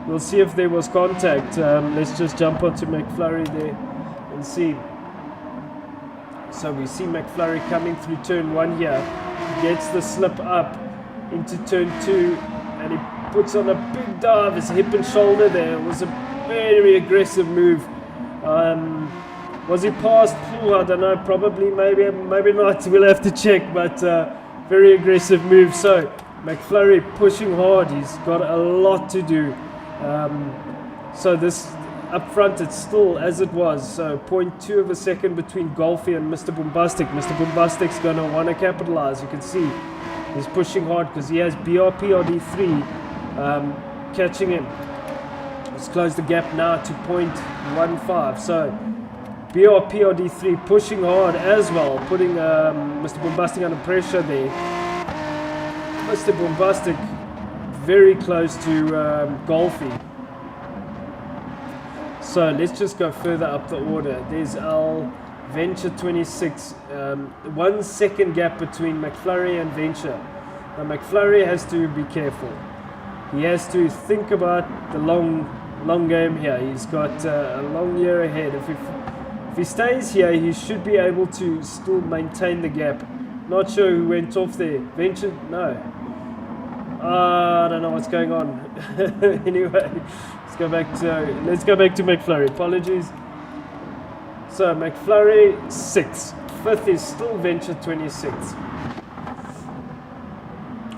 we'll see if there was contact. Let's just jump onto McFlurry there and see. So we see McFlurry coming through turn 1 here. He gets the slip up into turn 2 and he puts on a big dive. His hip and shoulder there. It was a very aggressive move. Was he past? I don't know, probably, maybe not. We'll have to check, but very aggressive move. So McFlurry pushing hard. He's got a lot to do. So this up front, it's still as it was. So 0.2 of a second between Golfy and Mr. Bombastic. Mr. Bombastic's going to want to capitalize. You can see he's pushing hard because he has BRPRD3 catching him. Let's close the gap now to 0.15. So BRPRD3 pushing hard as well, putting Mr. Bombastic under pressure there. Mr. Bombastic very close to Golfy. So let's just go further up the order. There's Al, Venture 26. 1 second gap between McFlurry and Venture. Now McFlurry has to be careful. He has to think about the long game here. He's got a long year ahead. If he stays here, he should be able to still maintain the gap. Not sure who went off there. Venture, no. I don't know what's going on. Anyway, let's go back to McFlurry. Apologies. So McFlurry 6th. 5th is still Venture 26th.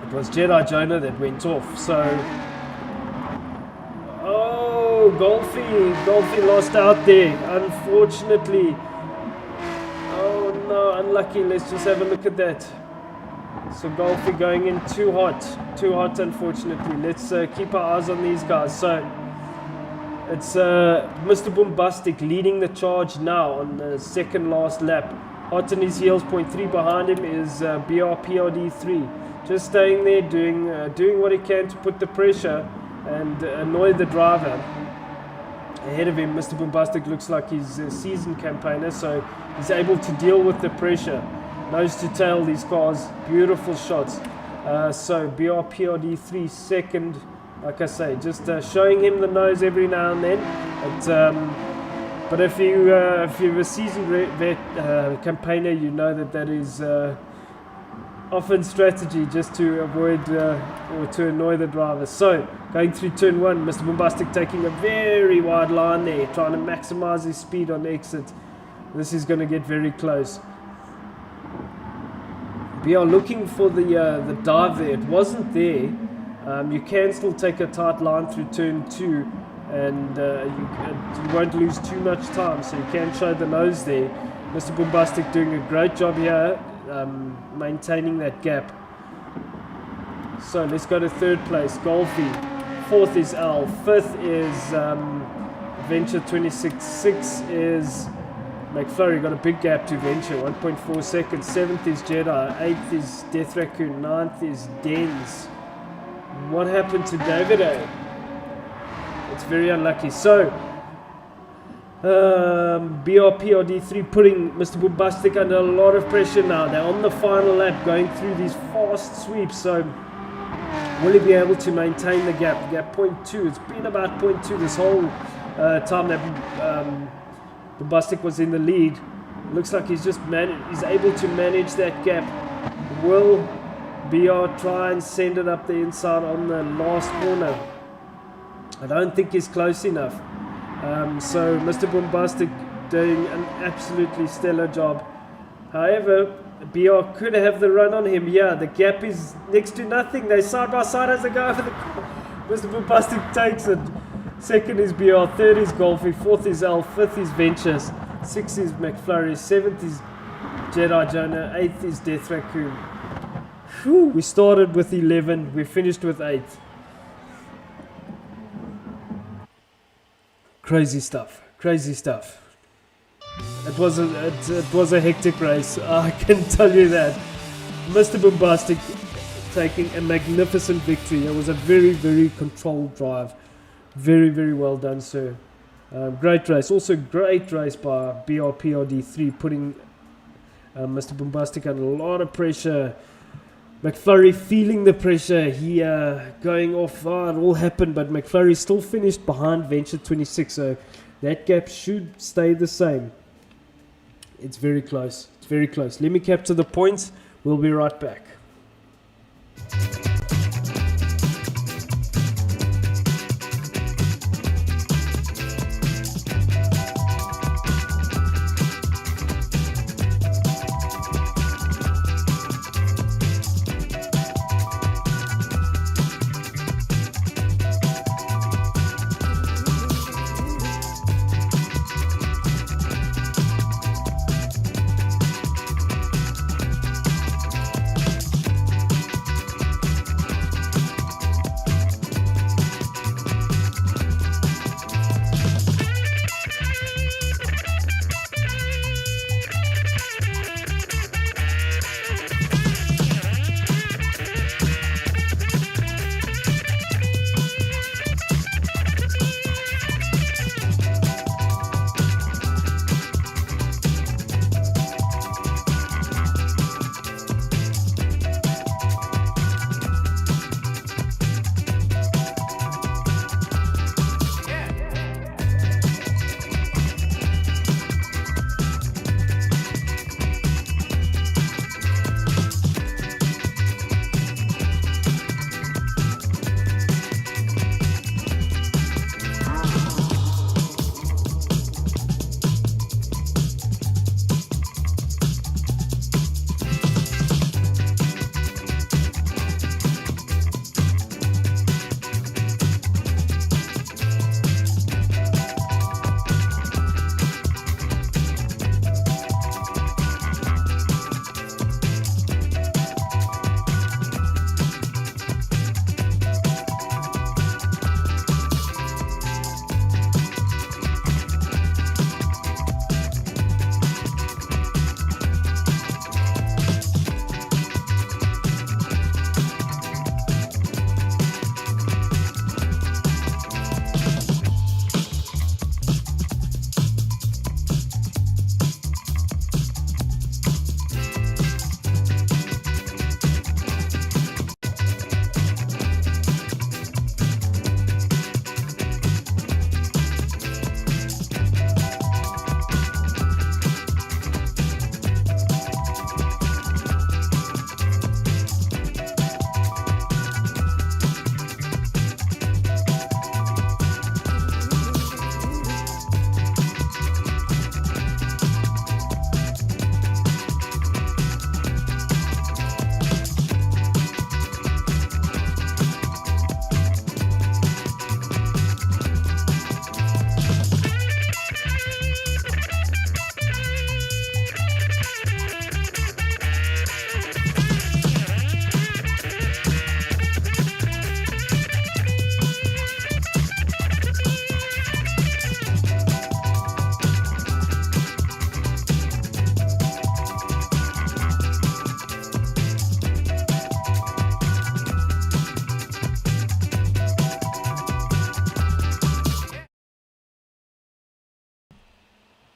It was Jedi Jonah that went off. So Golfy lost out there, unfortunately. Oh no, unlucky. Let's just have a look at that. So Golfy going in too hot, unfortunately. Let's keep our eyes on these guys. So it's Mr. Bombastic leading the charge now on the second last lap. Hot on his heels, 0.3 behind him is BRPRD3. Just staying there, doing what he can to put the pressure and annoy the driver. Ahead of him, Mr. Bombastic looks like he's a seasoned campaigner, so he's able to deal with the pressure. Nose to tail, these cars, beautiful shots. So BRPRD3 second, like I say, just showing him the nose every now and then. But if you're a seasoned campaigner, you know that is often strategy just to avoid or to annoy the driver. So going through turn 1, Mr. Bombastic taking a very wide line there, trying to maximize his speed on exit. This is going to get very close. We are looking for the dive there. It wasn't there. You can still take a tight line through turn 2 and you won't lose too much time, so you can show the nose there. Mr. Bombastic doing a great job here, maintaining that gap. So let's go to 3rd place, Golfy. 4th is Al. 5th is Venture 26. 6th is McFlurry, got a big gap to Venture, 1.4 seconds. 7th is Jedi. 8th is Death Raccoon. 9th is Dens. What happened to David A? It's very unlucky. So BRPRD3 putting Mr. Bombastic under a lot of pressure now. They're on the final lap, going through these fast sweeps. So will he be able to maintain the gap? Gap 0.2. It's been about 0.2 this whole time that Bombastic was in the lead. Looks like he's able to manage that gap. Will BR try and send it up the inside on the last corner? I don't think he's close enough. So Mr. Bombastic doing an absolutely stellar job. However, BR could have the run on him. Yeah, the gap is next to nothing. They're side by side as they go over the corner. Mr. Bombastic takes it. Second is BR, third is Golfy, fourth is L, fifth is Ventures, sixth is McFlurry, seventh is Jedi Jonah, eighth is Death Raccoon. Whew, we started with 11, we finished with 8. Crazy stuff, crazy stuff. It was a hectic race, I can tell you that. Mr. Bombastic taking a magnificent victory. It was a very, very controlled drive. Very, very well done, sir. Great race. Also, great race by BRPRD3, putting Mr. Bombastic under a lot of pressure. McFlurry feeling the pressure. He going off. It all happened, but McFlurry still finished behind Venture 26, so that gap should stay the same. It's very close. It's very close. Let me capture the points. We'll be right back.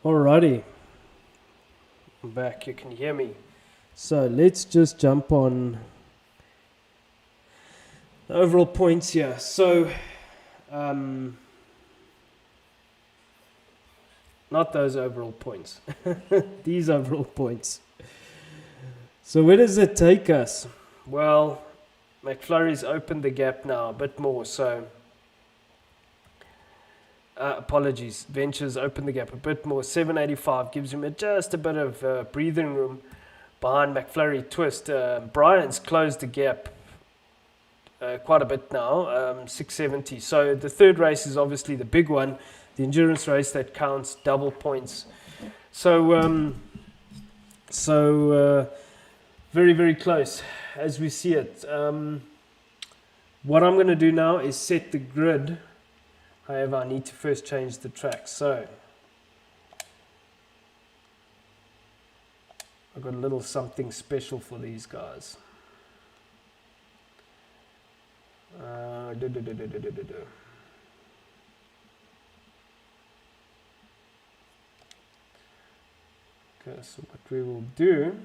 Alrighty, I'm back, you can hear me. So let's just jump on the overall points here. So, not those overall points, these overall points. So where does it take us? Well, McFlurry's opened the gap now a bit more, so apologies, Ventures opened the gap a bit more. 785 gives him just a bit of breathing room behind McFlurry Twist. Brian's closed the gap quite a bit now, 670. So the third race is obviously the big one, the endurance race that counts double points. So very, very close as we see it. What I'm going to do now is set the grid. However, I need to first change the track. So I've got a little something special for these guys. Okay, so what we will do,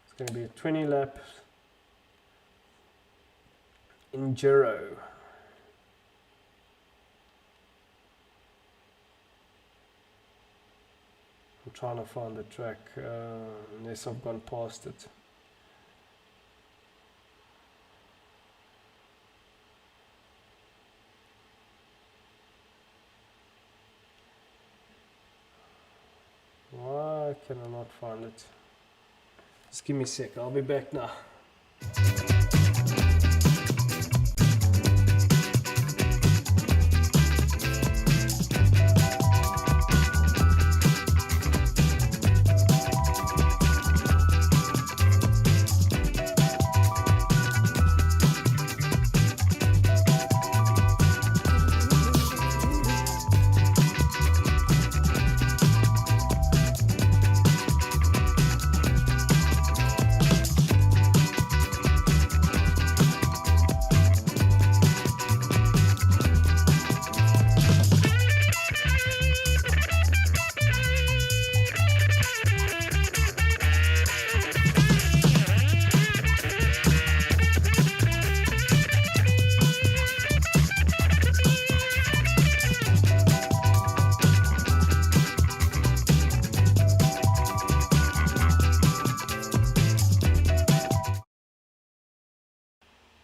it's going to be a 20 lap enduro. I'm trying to find the track, unless I've gone past it. Why can I not find it? Just give me a sec, I'll be back now.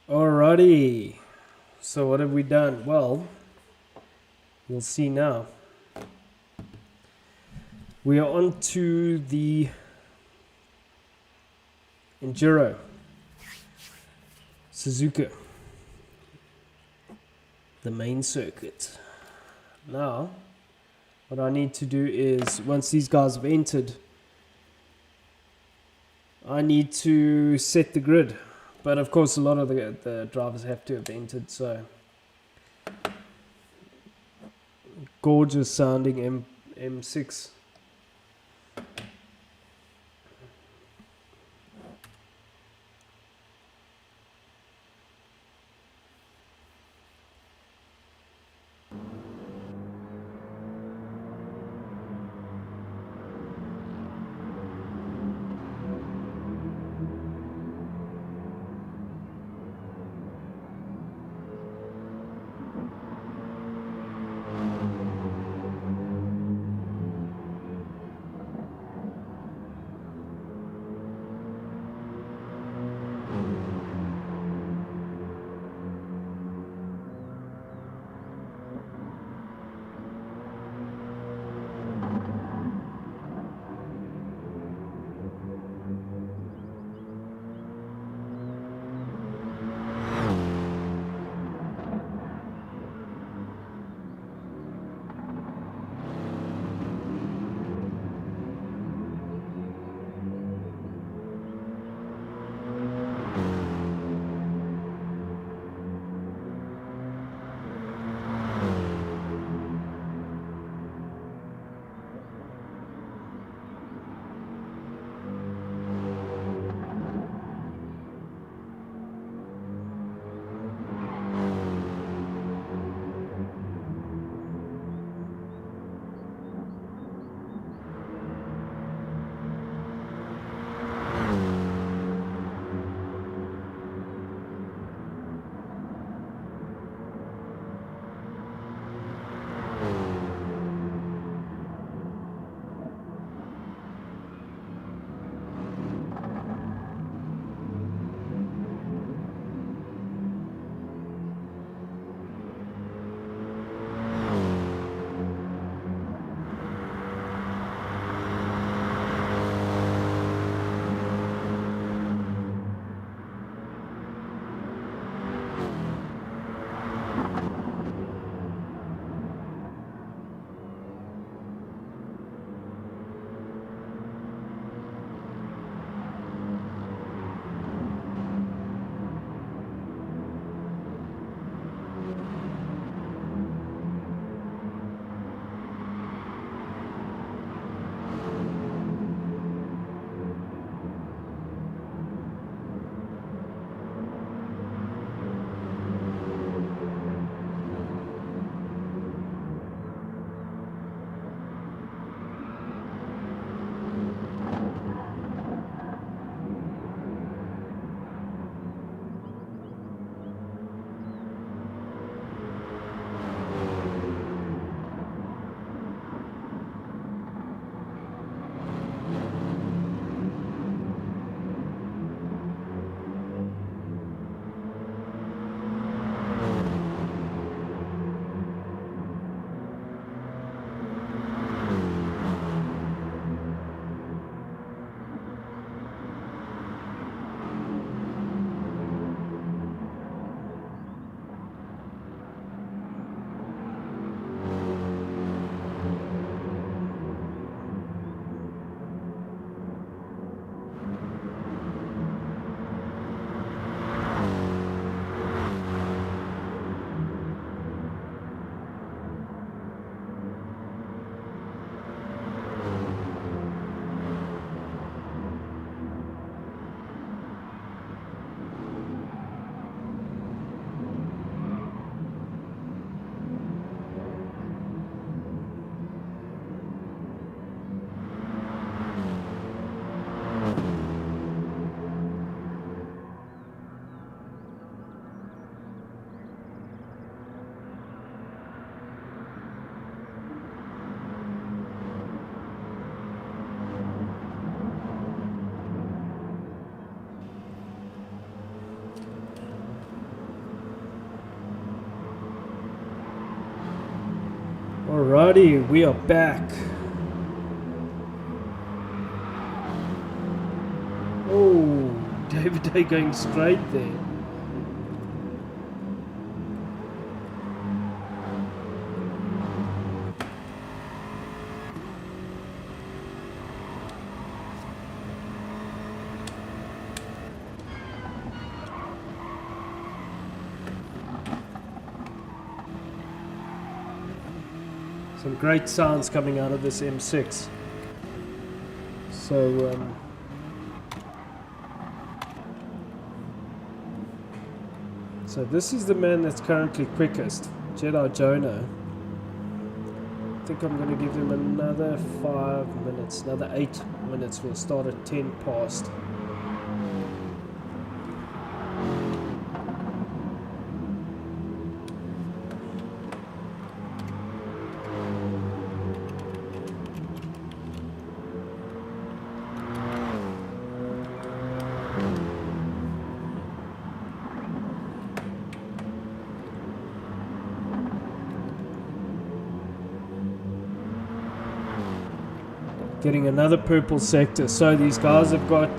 Alrighty, so what have we done? Well, you'll see now. We are on to the Enduro Suzuka, the main circuit. Now, what I need to do is, once these guys have entered, I need to set the grid. But of course, a lot of the drivers have to have entered, so gorgeous sounding M6. Alrighty, we are back. Oh, David A going straight there. Some great sounds coming out of this M6. So this is the man that's currently quickest, Jedi Jonah. I think I'm going to give him another 5 minutes, another 8 minutes. We'll start at 10 past. Getting another purple sector. So these guys have got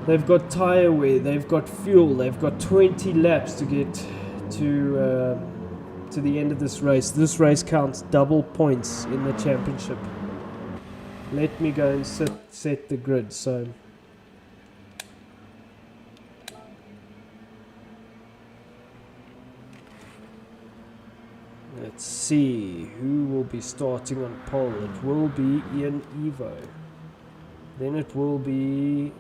they've got tire wear, they've got fuel, they've got 20 laps to get to the end of this race. This race counts double points in the championship. Let me go and set the grid. So let's see who will be starting on pole. It will be Ian Evo. Then it will be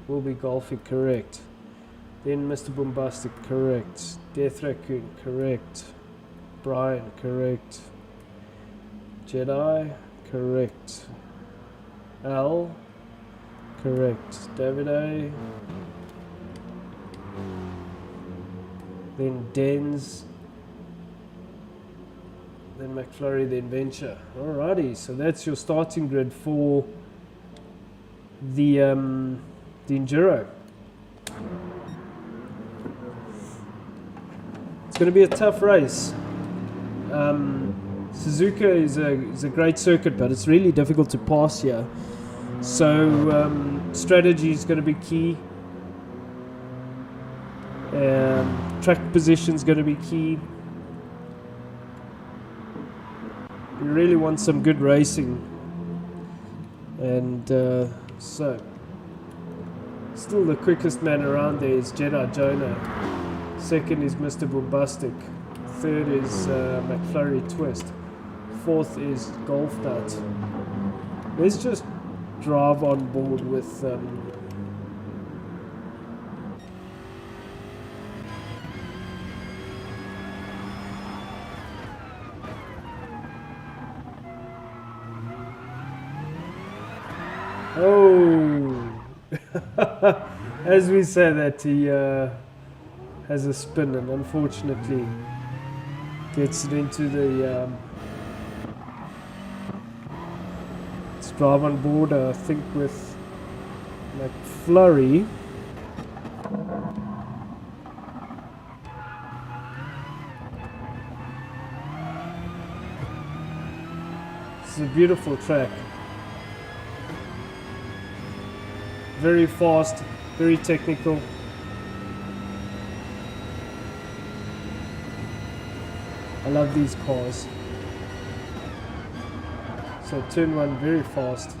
Golfy, correct. Then Mr. Bombastic, correct. Death Raccoon, correct. Brian, correct. Jedi, correct. Al, correct. David A, then Denz, then McFlurry, then Venture. Alrighty, so that's your starting grid for the Enduro. It's going to be a tough race. Suzuka is a great circuit, but it's really difficult to pass here. So strategy is going to be key. Track position is going to be key. You really want some good racing. And so still the quickest man around there is Jedi Jonah. Second is Mr. Bombastic. Third is McFlurry Twist. Fourth is Golf Nut. Let's just drive on board with oh as we say that, he has a spin and unfortunately gets it into the let's drive on board, I think, with McFlurry. It's a beautiful track, very fast, very technical. I love these cars. So turn one very fast.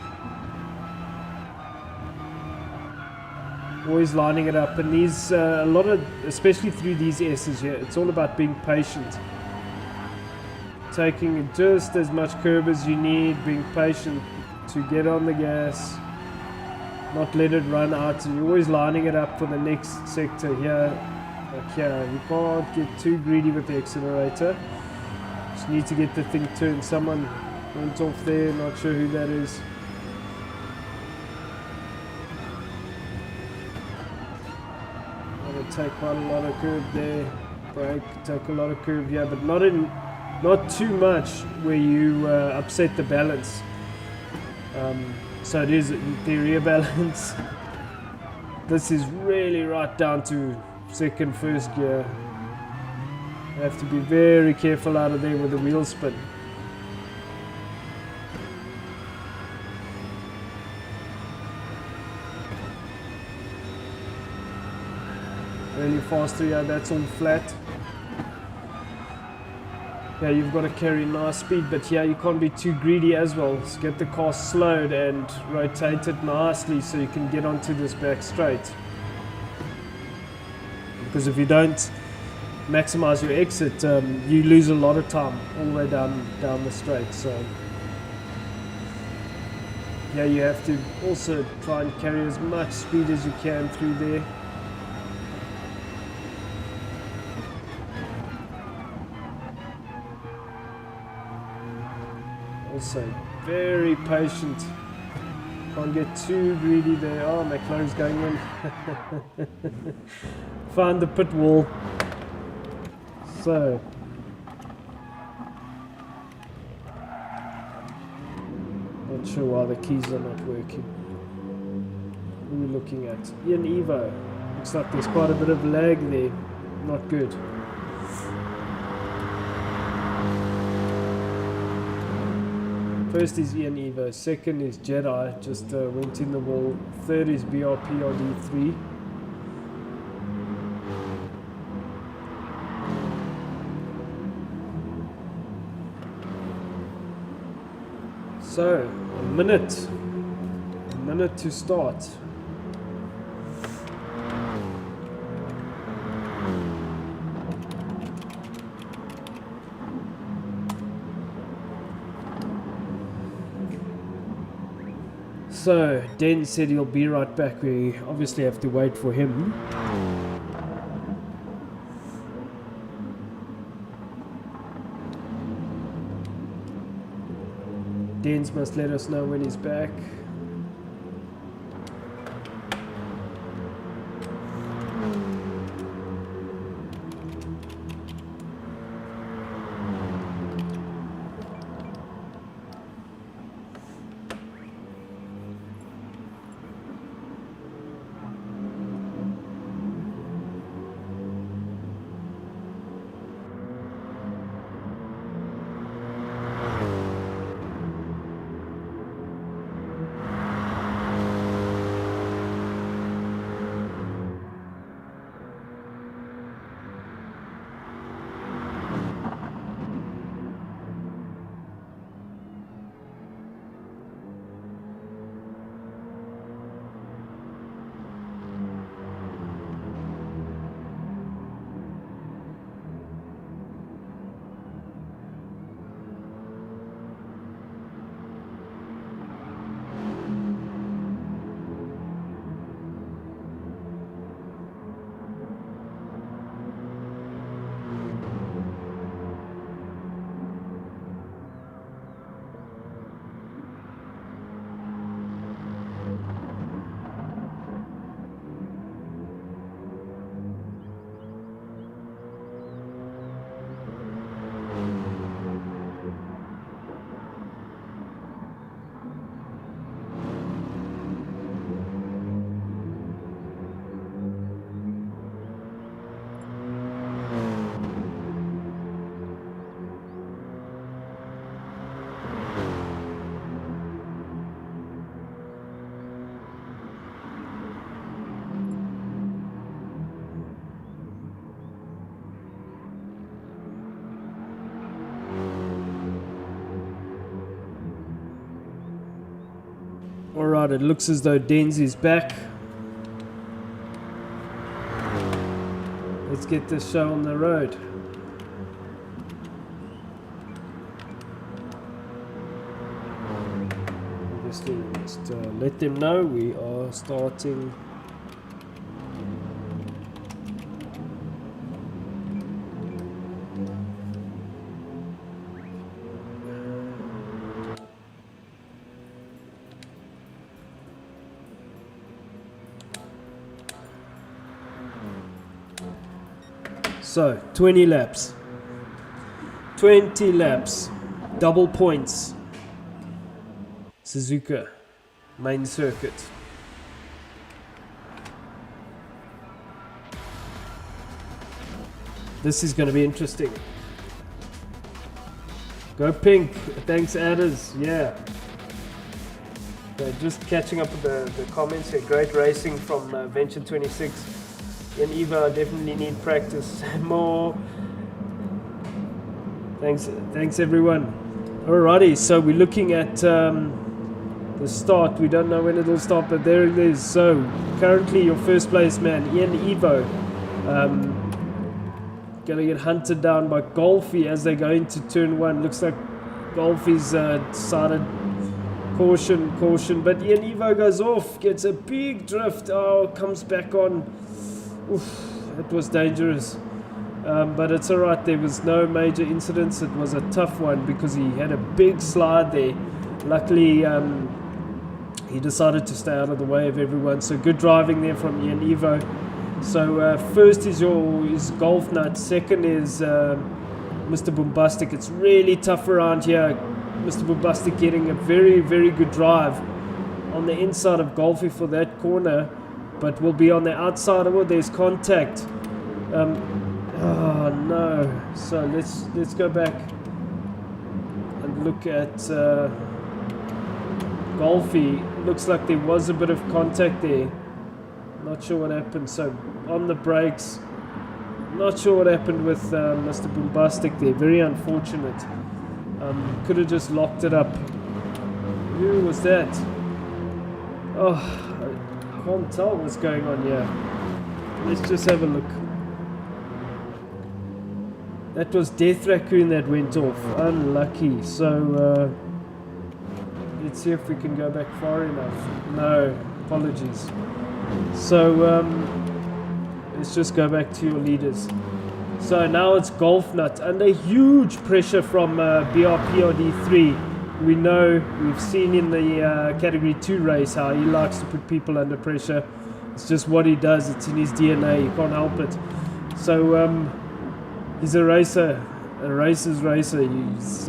Always lining it up, and these a lot of, especially through these S's here, it's all about being patient. Taking just as much curb as you need, being patient to get on the gas, not let it run out, and you're always lining it up for the next sector here. Like here, you can't get too greedy with the accelerator. Just need to get the thing turned. Someone went off there, not sure who that is. Gonna take quite a lot of curve there. Brake, take a lot of curve here, but not too much where you upset the balance. So it is the rear balance. This is really right down to second, first gear. You have to be very careful out of there with the wheel spin. Really fast through here, that's all flat. Yeah, you've got to carry nice speed, but here you can't be too greedy as well. So get the car slowed and rotate it nicely so you can get onto this back straight. Because if you don't maximize your exit, you lose a lot of time all the way down the straight. So yeah, you have to also try and carry as much speed as you can through there. Also very patient, can't get too greedy there. Oh, McLaren's going in. Found the pit wall. So not sure why the keys are not working. What are we looking at? Ian Evo. Looks like there's quite a bit of lag there. Not good. First is Ian Evo, second is Jedi, just went in the wall, third is BRP RD3. So, a minute to start. So, Den said he'll be right back. We obviously have to wait for him. Dens must let us know when he's back. Alright, it looks as though Dens is back. Let's get this show on the road. Obviously, just let them know we are starting. So, 20 laps. 20 laps. Double points. Suzuka. main circuit. This is going to be interesting. Go pink. Thanks, adders. Yeah. So just catching up with the comments here. Great racing from Venture 26. In Evo, I definitely need practice more. Thanks everyone. Alrighty, so we're looking at the start. We don't know when it'll start, but there it is. So currently your first place man, Ian Evo, gonna get hunted down by Golfy as they go into turn 1. Looks like Golfy's decided caution, but Ian Evo goes off, gets a big drift. Oh, comes back on. Oof, it was dangerous. But it's alright, there was no major incidents. It was a tough one because he had a big slide there. Luckily, he decided to stay out of the way of everyone. So good driving there from Ian Evo. So first is Golf Nut. Second is Mr. Bombastic. It's really tough around here. Mr. Bombastic getting a very, very good drive on the inside of Golfy for that corner, but will be on the outside of it. There's contact. Oh no! So let's go back and look at Golfy. Looks like there was a bit of contact there. Not sure what happened. So on the brakes, not sure what happened with Mr. Bombastic there. Very unfortunate. Could have just locked it up. Who was that? Oh, I can't tell what's going on here. Let's just have a look. That was Death Raccoon that went off. Unlucky. So let's see if we can go back far enough. No, apologies. So let's just go back to your leaders. So now it's Golf Nut under huge pressure from BRPRD3. We know, we've seen in the Category 2 race how he likes to put people under pressure. It's just what he does. It's in his DNA. You can't help it. So he's a racer, a racer's racer. He's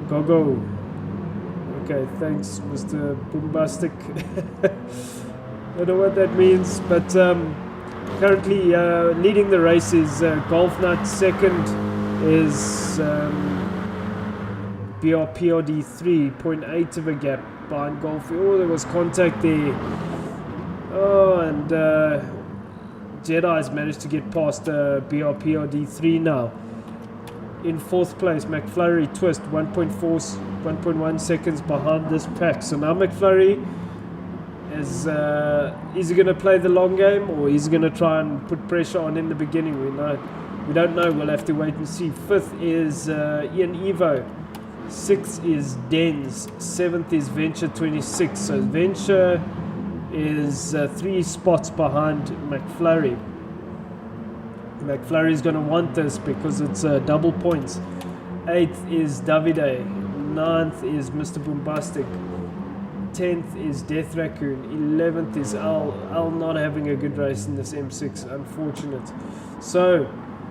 go. Okay, thanks, Mr. Bombastic. Don't know what that means, but currently leading the race is Golf Nut. Second is BRPRD3, 0.8 of a gap behind Golfy. Oh, there was contact there. Oh, and Jedi's managed to get past BRPRD3 now. In fourth place, McFlurry Twist, 1.1 seconds behind this pack. So now McFlurry is he going to play the long game, or is he going to try and put pressure on in the beginning? We don't know. We'll have to wait and see. Fifth is Ian Evo. Sixth is Dens. Seventh is Venture 26. So Venture is 3 spots behind McFlurry. McFlurry is going to want this because it's double points. 8th is Davide. 9th is Mr. Bombastic. 10th is Death Raccoon. 11th is Al not having a good race in this M6. Unfortunate. So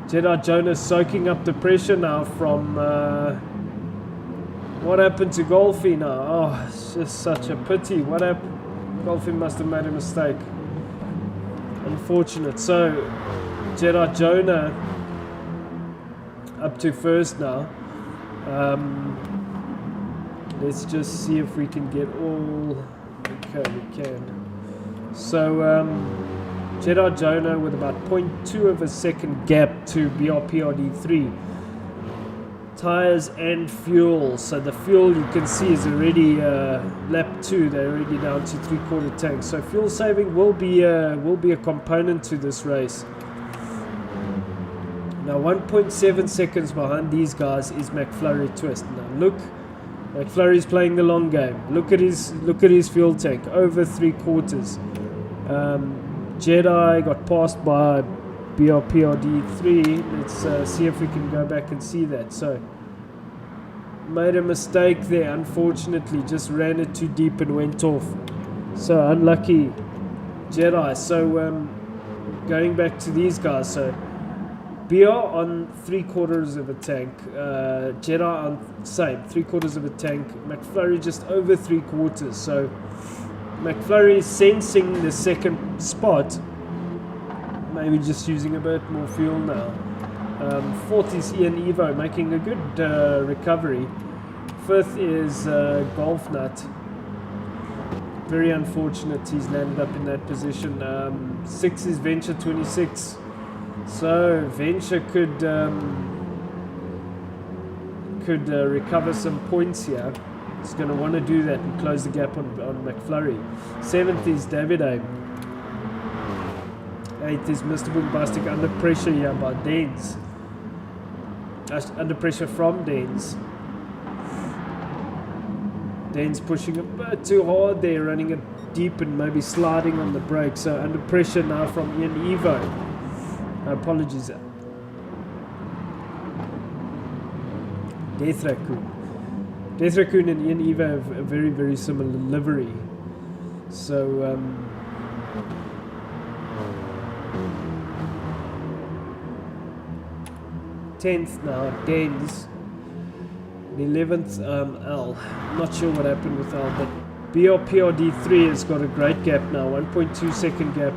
Jedi Jonas soaking up the pressure now from what happened to Golfy now? Oh, it's just such a pity. What happened? Golfy must have made a mistake. Unfortunate. So Jedi Jonah up to first now. Let's just see if we can get all. Okay, we can. So Jedi Jonah with about 0.2 of a second gap to BRPRD3. Tires and fuel. So the fuel you can see is already lap 2. They're already down to 3/4 tank. So fuel saving will be a component to this race. Now 1.7 seconds behind these guys is McFlurry Twist. Now look, McFlurry's playing the long game. Look at his fuel tank, over 3/4. Jedi got passed by BRPRD3. Let's see if we can go back and see that. So made a mistake there, unfortunately, just ran it too deep and went off. So unlucky Jedi. So going back to these guys, so BR on 3/4 of a tank, Jedi on same 3/4 of a tank, McFlurry just over 3/4. So McFlurry is sensing the second spot, maybe just using a bit more fuel now. Fourth is Ian Evo, making a good recovery. Fifth is Golf Nut. Very unfortunate he's landed up in that position. Six is Venture 26. So Venture could recover some points here. He's going to want to do that and close the gap on McFlurry. Seventh is David Abe. Eighth is Mr. Bombastic, under pressure here by Danes. Under pressure from Danes. Danes pushing a bit too hard there, running it deep and maybe sliding on the brake. So under pressure now from Ian Evo. Apologies. Death Raccoon. Death Raccoon and Ian Evo have a very, very similar livery. So 10th now, Danes. 11th, L. Not sure what happened with L, but BRPRD3 has got a great gap now, 1.2 second gap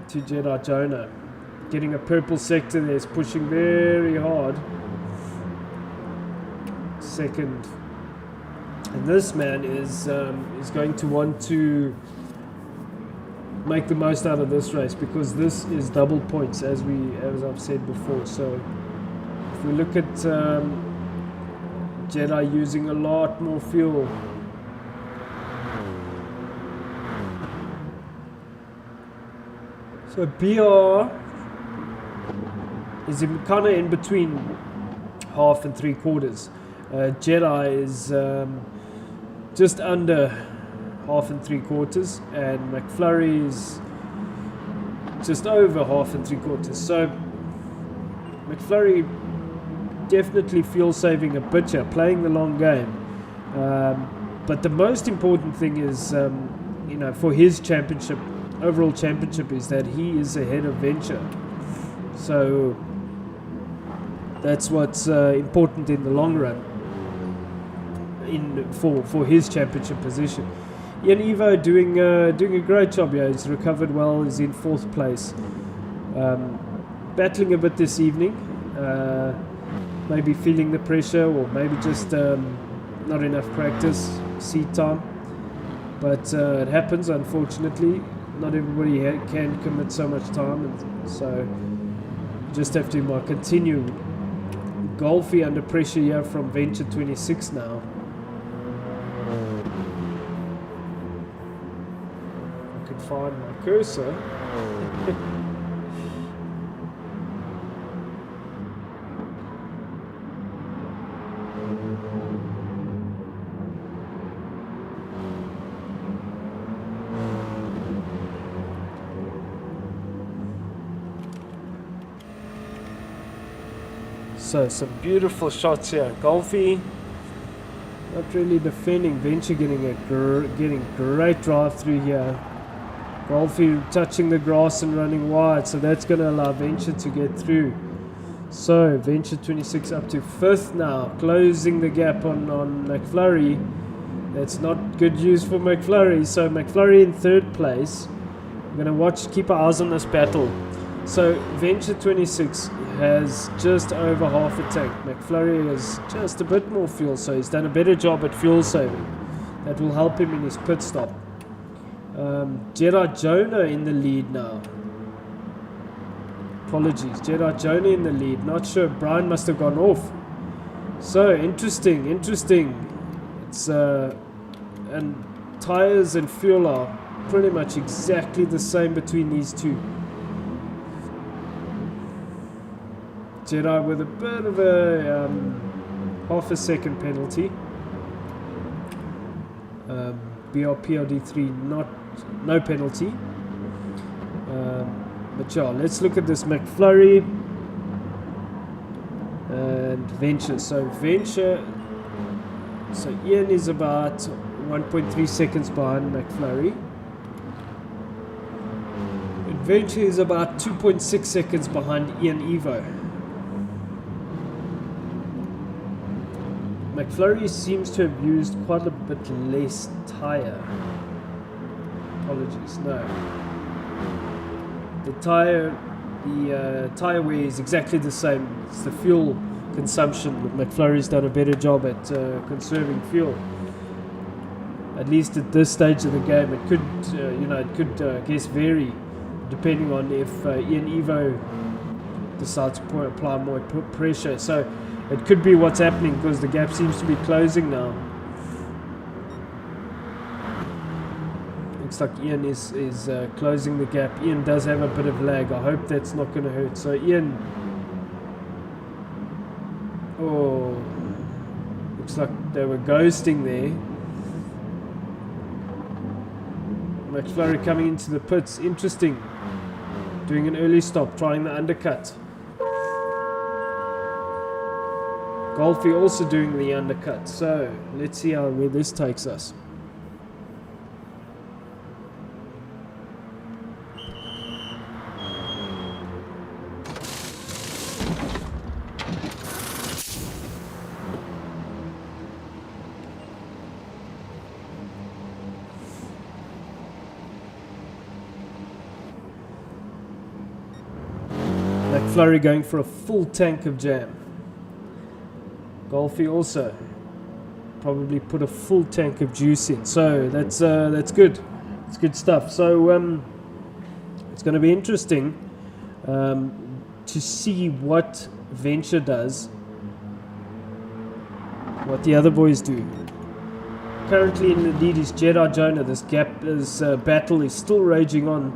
to Jedi Jonah. Getting a purple sector there, is pushing very hard. Second. And this man is going to want to make the most out of this race, because this is double points, as I've said before. So if we look at Jedi using a lot more fuel, so BR is kind of in between half and 3/4. Jedi is just under half and 3/4, and McFlurry is just over half and 3/4. So McFlurry definitely fuel saving a bit here, playing the long game. But the most important thing is, for his championship, overall championship, is that he is ahead of Venture. So that's what's important in the long run for his championship position. Ian Evo doing a great job here. He's recovered well. He's in 4th place. Battling a bit this evening. Maybe feeling the pressure, or maybe just not enough practice, seat time. But it happens, unfortunately. Not everybody can commit so much time, and so just have to continue. Golfy under pressure here from Venture 26 now. I can find my cursor. So some beautiful shots here. Golfy not really defending. Venture getting great drive through here. Golfy touching the grass and running wide, so that's going to allow Venture to get through. So Venture 26 up to 5th now, closing the gap on McFlurry. That's not good news for McFlurry. So McFlurry in 3rd place. I'm going to keep our eyes on this battle. So Venture 26 has just over half a tank. McFlurry has just a bit more fuel, so he's done a better job at fuel saving. That will help him in his pit stop. Jedi Jonah in the lead now. Apologies, Jedi Jonah in the lead. Not sure, Brian must have gone off. So interesting. It's and tires and fuel are pretty much exactly the same between these two. Jedi with a bit of a half a second penalty. BRPRD3 no penalty. But yeah, let's look at this McFlurry and Venture. So Ian is about 1.3 seconds behind McFlurry. And Venture is about 2.6 seconds behind Ian Evo. McFlurry seems to have used quite a bit less tyre. Apologies, no. The tyre wear is exactly the same. It's the fuel consumption. McFlurry's done a better job at conserving fuel. At least at this stage of the game, it could, I guess, vary depending on if Ian Evo decides to apply more pressure. So it could be what's happening because the gap seems to be closing now. Looks like Ian is closing the gap. Ian does have a bit of lag. I hope that's not going to hurt. So Ian, looks like they were ghosting there. McFlurry coming into the pits. Interesting. Doing an early stop, trying the undercut. Golfy also doing the undercut. So let's see where this takes us. McFlurry going for a full tank of jam. Golfy also probably put a full tank of juice in. So that's good. It's good stuff. So it's going to be interesting to see what Venture does, what the other boys do. Currently in the lead is Jedi Jonah. This battle is still raging on.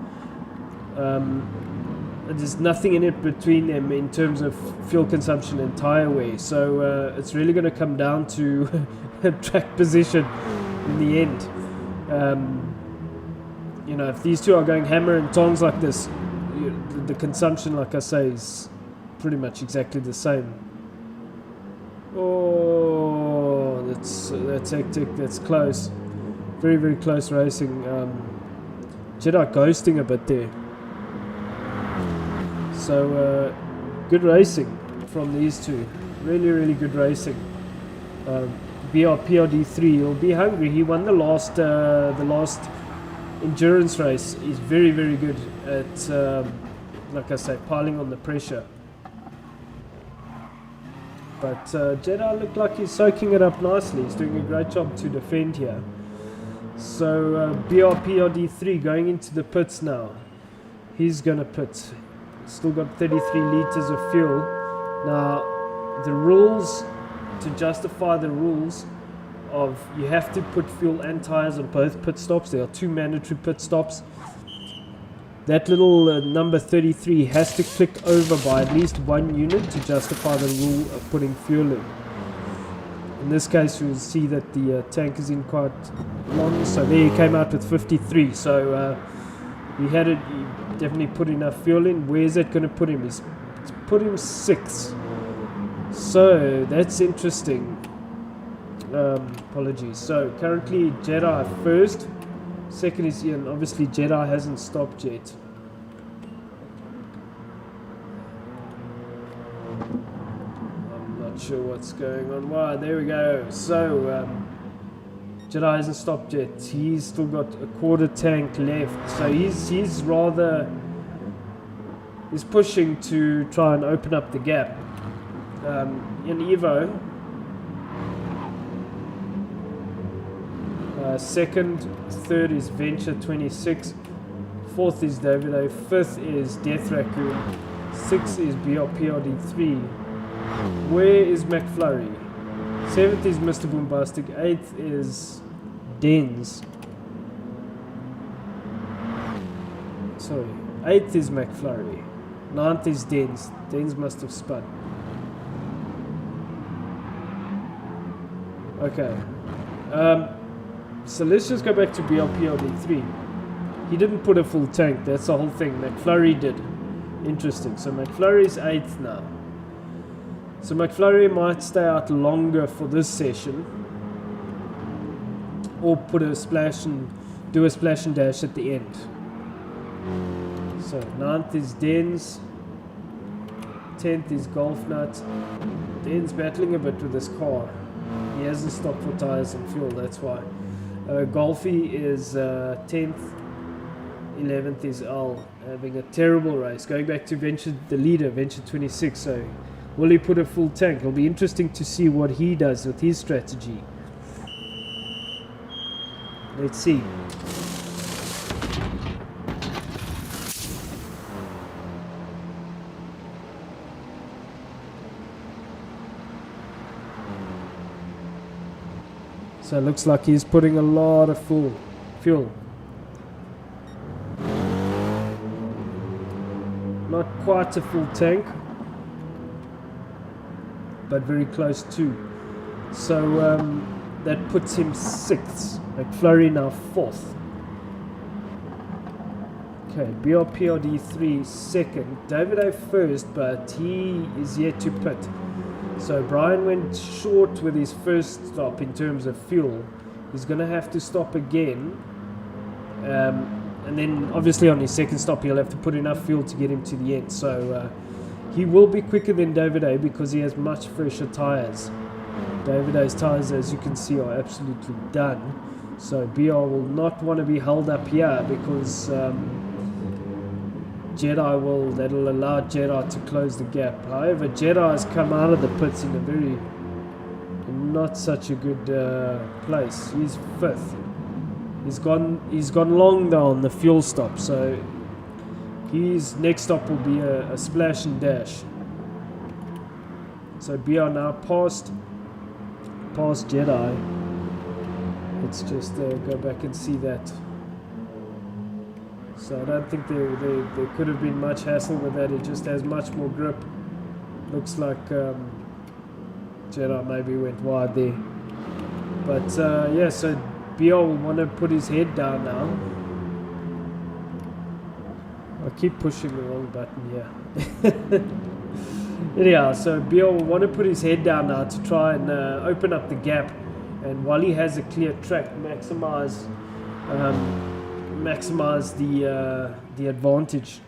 There's nothing in it between them in terms of fuel consumption and tyre wear. So it's really going to come down to track position in the end. If these two are going hammer and tongs like this, the consumption, like I say, is pretty much exactly the same. Oh, that's hectic. That's close. Very, very close racing. Jedi ghosting a bit there. So good racing from these two. Really, really good racing. BRPRD3, he'll be hungry. He won the last endurance race. He's very, very good at, like I say, piling on the pressure. But Jedi looked like he's soaking it up nicely. He's doing a great job to defend here. So BRPRD3 going into the pits now. He's going to pit. Still got 33 litres of fuel. Now, the rules, to justify the rules of you have to put fuel and tyres on both pit stops. There are 2 mandatory pit stops. That little number 33 has to click over by at least 1 unit to justify the rule of putting fuel in. In this case, you'll see that the tank is in quite long. So there he came out with 53. So he had it. He definitely put enough fuel in. Where's that going to put him? It's put him 6. So that's interesting. Apologies. So currently Jedi first. Second is Ian. Obviously Jedi hasn't stopped yet. I'm not sure what's going on. Wow, there we go. So Jedi hasn't stopped yet. He's still got a quarter tank left. So he's pushing to try and open up the gap. In Evo, second, third is Venture 26, fourth is David A, fifth is Death Raccoon, sixth is BRPRD3. Where is McFlurry? Seventh is Mr. Boombastic, eighth is Dens. Sorry, eighth is McFlurry, ninth is Dens. Dens must have spun. Okay. So let's just go back to BLPLD3. He didn't put a full tank. That's the whole thing. McFlurry did. Interesting. So McFlurry's 8th now. So McFlurry might stay out longer for this session, or put a splash and do a splash and dash at the end. So 9th is Dens. 10th is Golf Nut. Den's battling a bit with this car. He hasn't stopped for tyres and fuel, that's why. Golfy is 10th, 11th is Al, having a terrible race. Going back to Venture, the leader, Venture 26. So will he put a full tank? It'll be interesting to see what he does with his strategy. Let's see. So it looks like he's putting a lot of fuel. Not quite a full tank, but very close to. So that puts him 6th. McFlurry now 4th. Okay, BRPRD 3 2nd. David A 1st, but he is yet to pit. So Brian went short with his first stop in terms of fuel. He's going to have to stop again. And then obviously on his second stop he'll have to put enough fuel to get him to the end. So he will be quicker than David A because he has much fresher tyres. David A's tyres, as you can see, are absolutely done. So BR will not want to be held up here because that'll allow Jedi to close the gap. However, Jedi has come out of the pits in a very not such a good place. He's 5th. He's gone long though on the fuel stop, so his next stop will be a splash and dash. So BR now past Jedi. Let's just go back and see that. So I don't think there could have been much hassle with that. It just has much more grip. Looks like Jedi maybe went wide there. But yeah, so BR will want to put his head down now. I keep pushing the wrong button here. Anyhow, so BR will want to put his head down now to try and open up the gap. And while he has a clear track, maximize the advantage.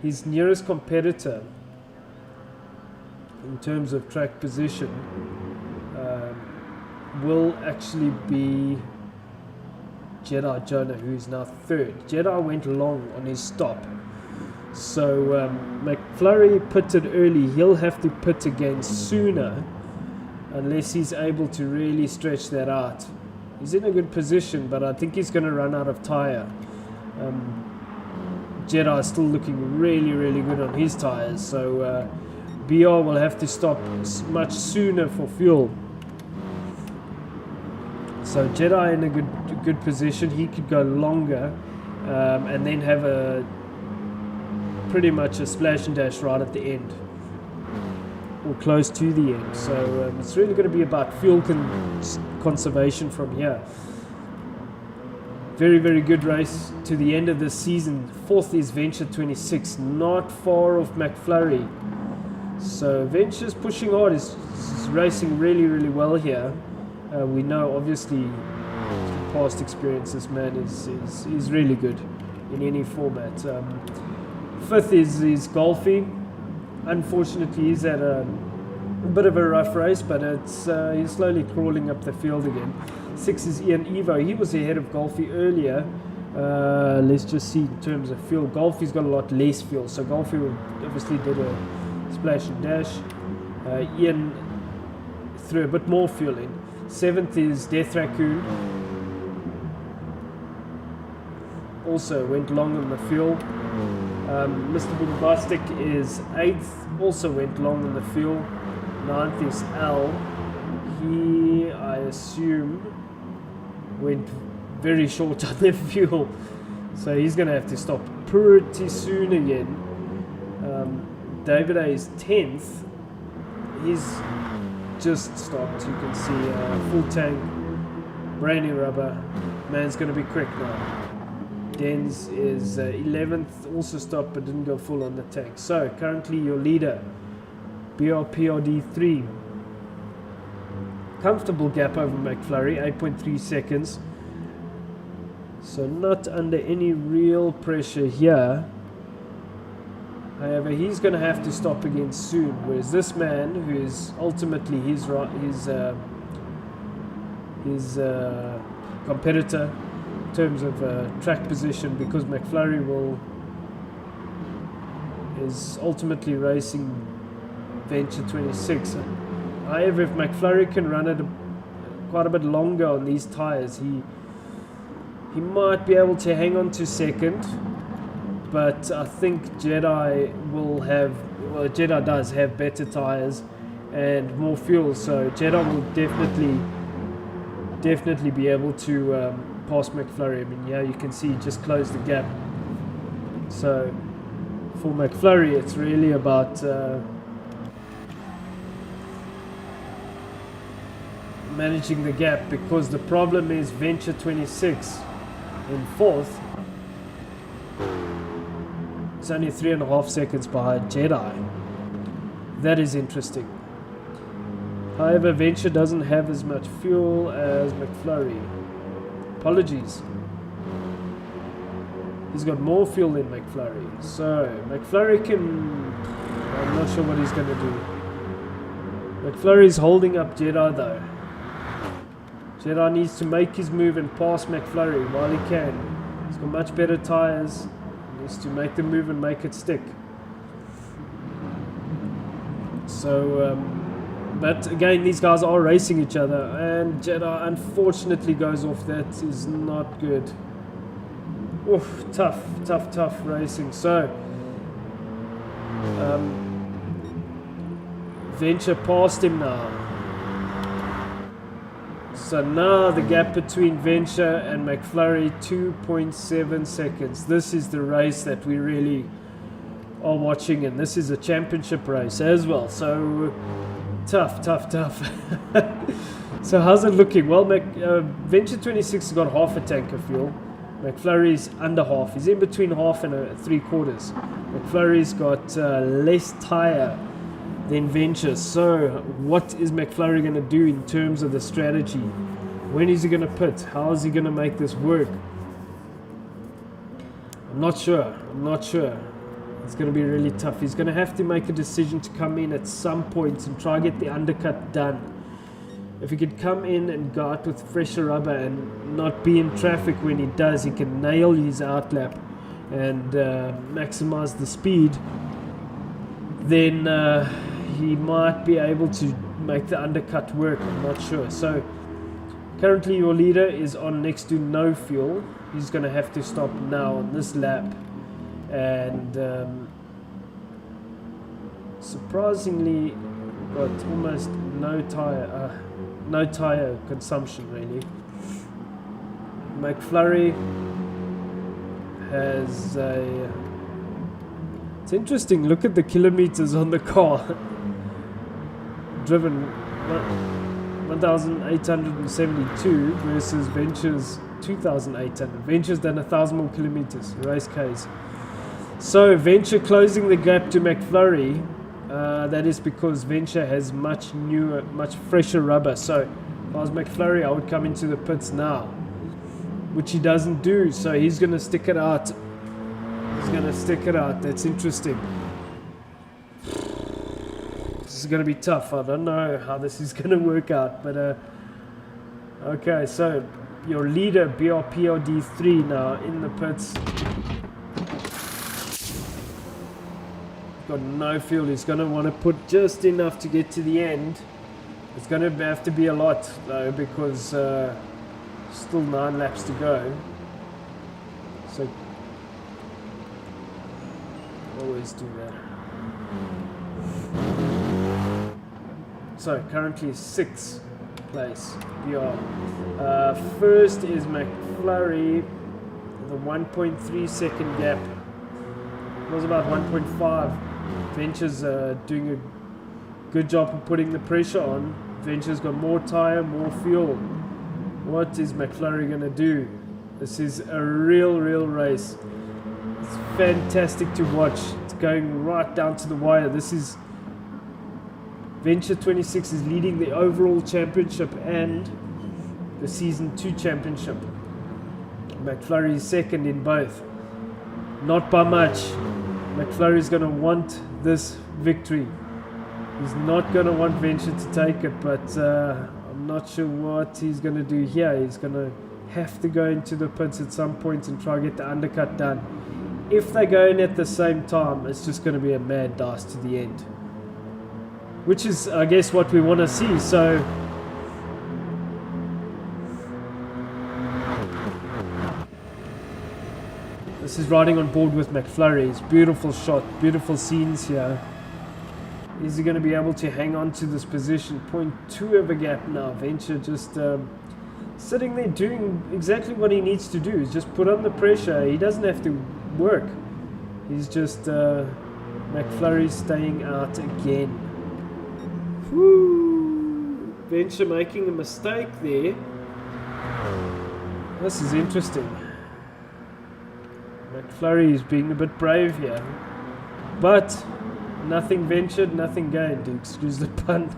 His nearest competitor in terms of track position will actually be Jedi Jonah, who is now 3rd. Jedi went long on his stop, so McFlurry pitted early. He'll have to pit again sooner unless he's able to really stretch that out. He's in a good position, but I think he's going to run out of tyre. Jedi is still looking really, really good on his tyres, so BR will have to stop much sooner for fuel. So Jedi in a good position. He could go longer and then have pretty much a splash and dash right at the end, or close to the end. So it's really going to be about fuel conservation from here. Very, very good race to the end of the season. 4th is Venture 26, not far off McFlurry. So Venture's pushing hard, is racing really, really well here. We know obviously past experience, this man is really good in any format. 5th is Golfy. Unfortunately, he's had a bit of a rough race, but he's slowly crawling up the field again. 6 is Ian Evo. He was ahead of Golfy earlier. Let's just see in terms of fuel. Golfy's got a lot less fuel, so Golfy obviously did a splash and dash. Ian threw a bit more fuel in. 7th is Death Raccoon. Also went long on the fuel. Mr. Bombastic is 8th, also went long on the fuel. 9th is Al. He, I assume, went very short on the fuel, so he's going to have to stop pretty soon again. David A is 10th. He's just stopped. You can see full tank, brand new rubber. Man's going to be quick now. Dens is 11th, also stopped but didn't go full on the tank. So currently your leader, BRPRD3. Comfortable gap over McFlurry, 8.3 seconds. So not under any real pressure here. However, he's going to have to stop again soon. Whereas this man, who is ultimately his his competitor in terms of track position, because McFlurry is ultimately racing Venture 26. However, if McFlurry can run it quite a bit longer on these tires, he might be able to hang on to second. But I think Jedi Jedi does have better tires and more fuel, so Jedi will definitely be able to pass McFlurry. I mean, yeah, you can see he just closed the gap. So for McFlurry, it's really about managing the gap, because the problem is Venture 26 in fourth. It's only 3.5 seconds behind Jedi. That is interesting. However, Venture doesn't have as much fuel as McFlurry. Apologies. He's got more fuel than McFlurry. So, McFlurry can... I'm not sure what he's going to do. McFlurry's holding up Jedi though. Jedi needs to make his move and pass McFlurry while he can. He's got much better tires. Is to make the move and make it stick. So, but again, these guys are racing each other, and Jedi unfortunately goes off. That is not good. Oof, tough racing. So, Venture passed him now. So now the gap between Venture and McFlurry, 2.7 seconds. This is the race that we really are watching, and this is a championship race as well. So tough. So how's it looking? Well, Venture 26 has got half a tank of fuel. McFlurry's under half. He's in between half and 3/4. McFlurry's got less tire than Venture. So what is McFlurry going to do in terms of the strategy? When is he going to pit? How is he going to make this work? I'm not sure. It's going to be really tough. He's going to have to make a decision to come in at some point and try to get the undercut done. If he could come in and go out with fresher rubber and not be in traffic when he does, he can nail his outlap and maximize the speed, then he might be able to make the undercut work. I'm not sure. So currently your leader is on next to no fuel. He's going to have to stop now on this lap, and surprisingly got almost no tire consumption really. McFlurry has a... It's interesting, look at the kilometers on the car. Driven 1,872 versus Venture's 2,800. Venture's done 1,000 more kilometers, race Ks. So Venture closing the gap to McFlurry. That is because Venture has much newer, much fresher rubber. So if I was McFlurry, I would come into the pits now, which he doesn't do. So he's going to stick it out. That's interesting. This is going to be tough. I don't know how this is going to work out, but okay. So your leader BRPRD3 now in the pits. Got no fuel. He's going to want to put just enough to get to the end. It's going to have to be a lot though, because still 9 laps to go. So always do that. So currently 6th place. BR. First is McFlurry. The 1.3 second gap. It was about 1.5. Venture's doing a good job of putting the pressure on. Venture's got more tire, more fuel. What is McFlurry going to do? This is a real race. It's fantastic to watch. It's going right down to the wire. This is Venture 26 is leading the overall championship and the season 2 championship. McFlurry is second in both. Not by much. McFlurry is going to want this victory. He's not going to want Venture to take it, but I'm not sure what he's going to do here. He's going to have to go into the pits at some point and try to get the undercut done. If they go in at the same time, it's just going to be a mad dash to the end, which is, I guess, what we want to see. So this is riding on board with McFlurry's. Beautiful shot, beautiful scenes here. Is he going to be able to hang on to this position? 0.2 of a gap now. Venture just sitting there doing exactly what he needs to do. Is just put on the pressure. He doesn't have to work. He's just McFlurry staying out again. Woo! Venture making a mistake there. This is interesting. McFlurry is being a bit brave here, but nothing ventured, nothing gained, excuse the pun.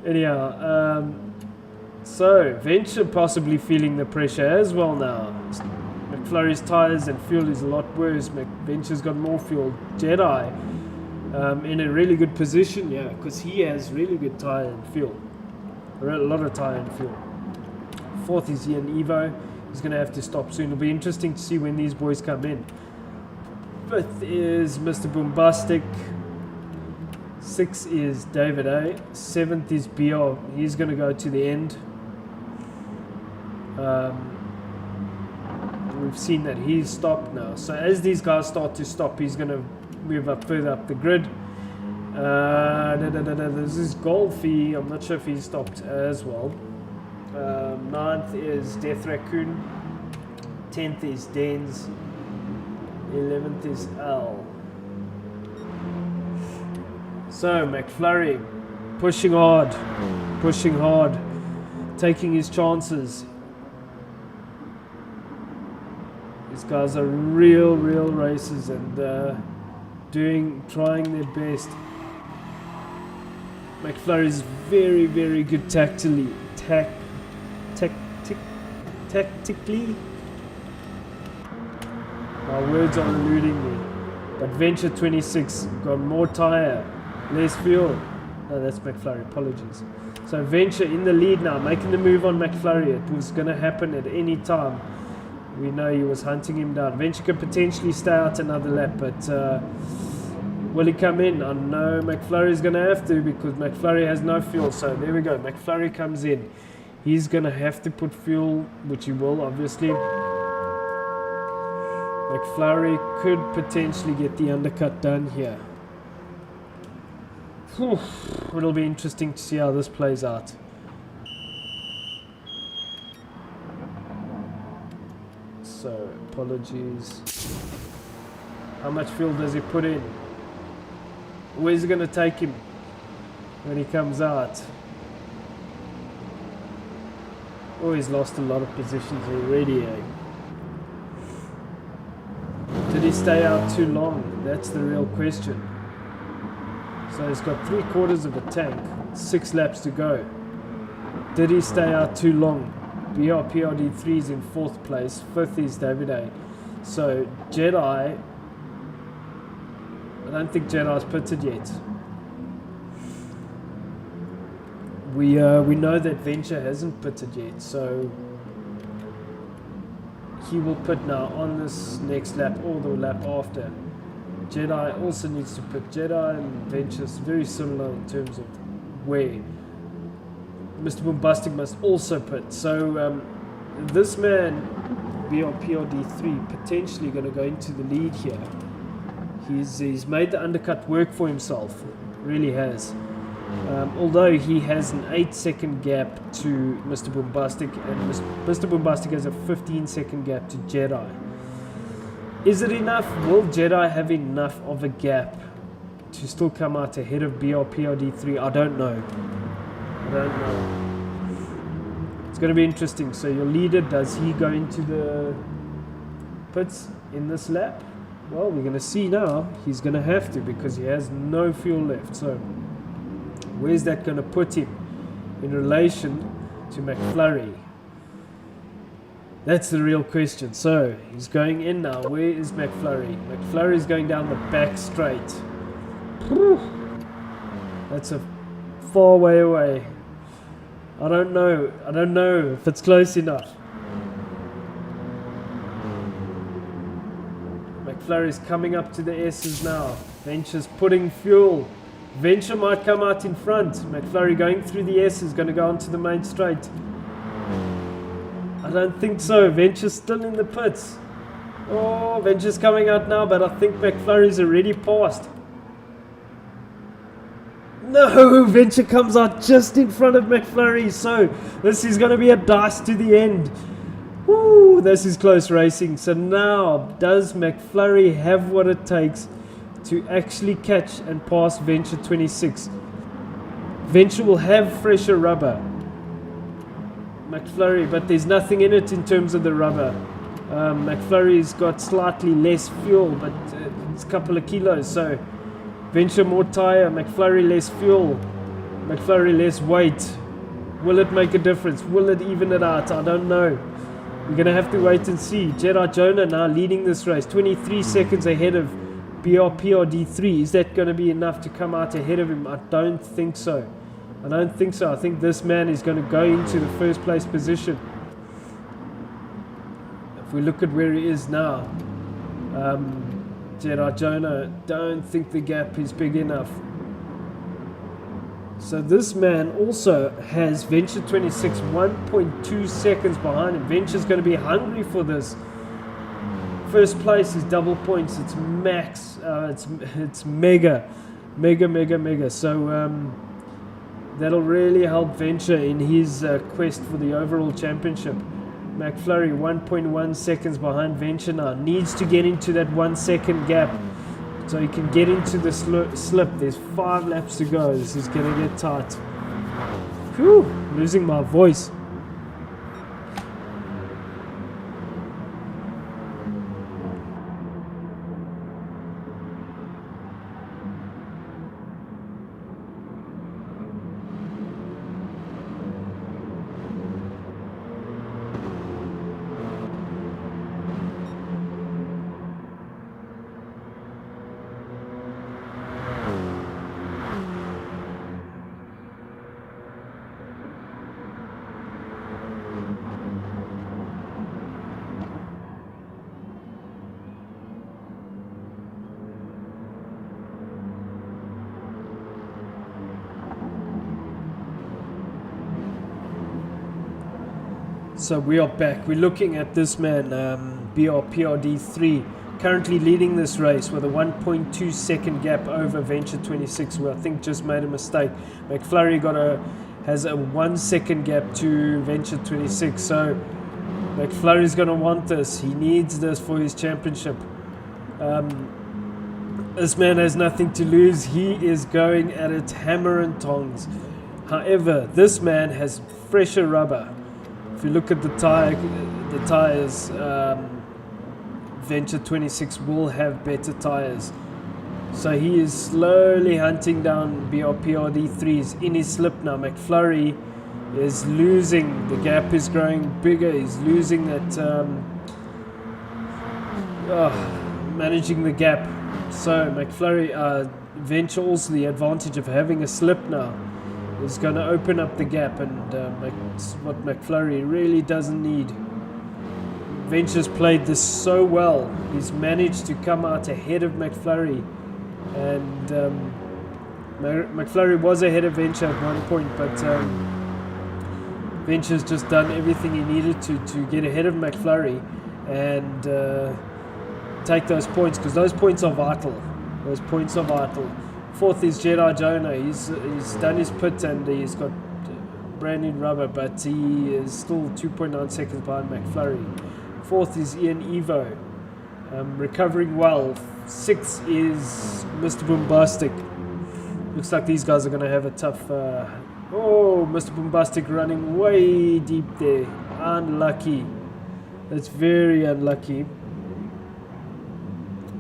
Anyhow, so Venture possibly feeling the pressure as well now. McFlurry's tyres and fuel is a lot worse. Venture's got more fuel. Jedi in a really good position, yeah, because he has really good tyre and fuel. A lot of tyre and fuel. Fourth is Ian Evo. He's going to have to stop soon. It'll be interesting to see when these boys come in. Fifth is Mr. Boombastic. Sixth is David A. Seventh is BR. He's going to go to the end. We've seen that he's stopped now. So as these guys start to stop, he's going to move up further up the grid. This is Golfy. I'm not sure if he's stopped as well. Ninth is Death Raccoon. 10th is Dens. 11th is L. So McFlurry pushing hard, taking his chances. These guys are real racers and trying their best. McFlurry is very good tactically. My words are eluding me. But Venture 26 got more tyre, less fuel. No, that's McFlurry, apologies. So Venture in the lead now, making the move on McFlurry. It was going to happen at any time. We know he was hunting him down. Venture could potentially stay out another lap, but will he come in? I know McFlurry's going to have to, because McFlurry has no fuel. So there we go, McFlurry comes in. He's going to have to put fuel, which he will, obviously. McFlurry could potentially get the undercut done here. Whew. It'll be interesting to see how this plays out. So, apologies. How much fuel does he put in? Where's it going to take him when he comes out? Oh, he's lost a lot of positions already, eh? Did he stay out too long? That's the real question. So he's got 3/4 of a tank, 6 laps to go. Did he stay out too long? BRPRD3 is in 4th place, 5th is David A. So Jedi, I don't think Jedi's pitted yet. We know that Venture hasn't pitted yet, so he will pit now on this next lap or the lap after. Jedi also needs to pit. Jedi and Venture is very similar in terms of where. Mr. Boombastic must also pit. So this man, BRPRD3, potentially going to go into the lead here. He's made the undercut work for himself. Really has. Although he has an 8-second gap to Mr. Boombastic, and Mr. Boombastic has a 15-second gap to Jedi. Is it enough? Will Jedi have enough of a gap to still come out ahead of BRPRD3? I don't know. It's going to be interesting. So your leader, does he go into the pits in this lap? Well, we're going to see now. He's going to have to, because he has no fuel left. So where's that going to put him in relation to McFlurry? That's the real question. So he's going in now. Where is McFlurry? McFlurry is going down the back straight. That's a far way away. I don't know. I don't know if it's close enough. McFlurry's coming up to the S's now. Venture's putting fuel. Venture might come out in front. McFlurry going through the S is going to go onto the main straight. I don't think so. Venture's still in the pits. Oh, Venture's coming out now, but I think McFlurry's already passed. No, Venture comes out just in front of McFlurry. So this is going to be a dice to the end. Woo, this is close racing. So now, does McFlurry have what it takes to actually catch and pass Venture 26? Venture will have fresher rubber. McFlurry, but there's nothing in it in terms of the rubber. McFlurry's got slightly less fuel, but it's a couple of kilos. So Venture more tire, McFlurry less fuel, McFlurry less weight. Will it make a difference? Will it even it out? I don't know. We're going to have to wait and see. Jedi Jonah now leading this race, 23 seconds ahead of BRPRD3. Is that going to be enough to come out ahead of him? I don't think so. I don't think so. I think this man is going to go into the first place position. If we look at where he is now, Jedi Jonah, don't think the gap is big enough. So this man also has Venture 26 1.2 seconds behind him. Venture's going to be hungry for this. First place is double points. It's max. It's mega. So that'll really help Venture in his quest for the overall championship. McFlurry 1.1 seconds behind Venture now. Needs to get into that 1 second gap so he can get into the slip. There's 5 laps to go. This is going to get tight. Whew, losing my voice. So we are back. We're looking at this man, BRPRD3, currently leading this race with a 1.2 second gap over Venture 26, who I think just made a mistake. McFlurry has a 1 second gap to Venture 26. So McFlurry's going to want this. He needs this for his championship. This man has nothing to lose. He is going at it hammer and tongs. However, this man has fresher rubber. If you look at the tires, Venture 26 will have better tires. So he is slowly hunting down BRPRD3s in his slip now. McFlurry is losing. The gap is growing bigger. He's losing that, managing the gap. So McFlurry, Venture also the advantage of having a slip now is going to open up the gap, and what McFlurry really doesn't need. Venture's played this so well. He's managed to come out ahead of McFlurry, and McFlurry was ahead of Venture at one point, but Venture's just done everything he needed to get ahead of McFlurry and take those points, because those points are vital. Those points are vital. Fourth is Jedi Jonah. He's done his pit and he's got brand new rubber, but he is still 2.9 seconds behind McFlurry. Fourth is Ian Evo, recovering well. Sixth is Mr. Boombastic. Looks like these guys are going to have a tough... Mr. Boombastic running way deep there. Unlucky. That's very unlucky.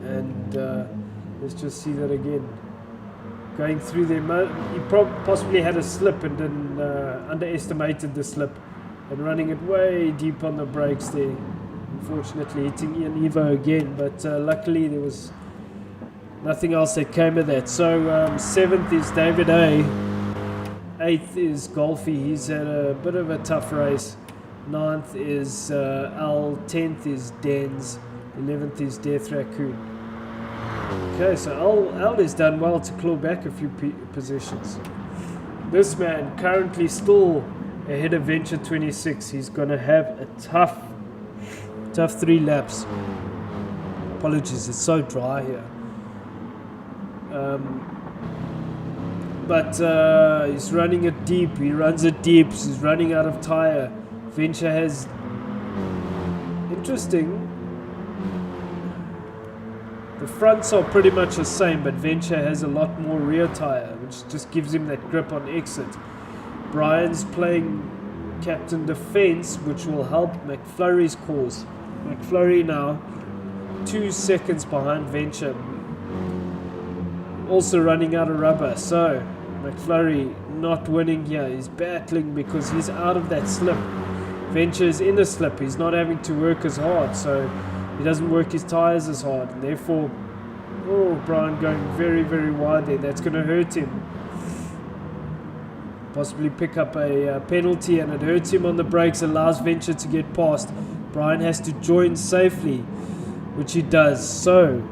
And let's just see that again. Going through there, he possibly had a slip and then underestimated the slip and running it way deep on the brakes there. Unfortunately hitting Ian Evo again, but luckily there was nothing else that came of that. So 7th is David A. 8th is Golfy. He's had a bit of a tough race. 9th is Al. 10th is Dens. 11th is Death Raccoon. Okay, so Al has done well to claw back a few positions. This man currently still ahead of Venture 26. He's going to have a tough 3 laps. Apologies, it's so dry here. But he's running it deep. He runs it deep. He's running out of tire. Venture has... Interesting. The fronts are pretty much the same, but Venture has a lot more rear tire, which just gives him that grip on exit. Brian's playing Captain Defense, which will help McFlurry's cause. McFlurry now 2 seconds behind Venture. Also running out of rubber, so McFlurry not winning here. He's battling because he's out of that slip. Venture is in a slip. He's not having to work as hard, so he doesn't work his tires as hard, and therefore, Brian going very, very wide there. That's going to hurt him. Possibly pick up a penalty, and it hurts him on the brakes, allows Venture to get past. Brian has to join safely, which he does. So,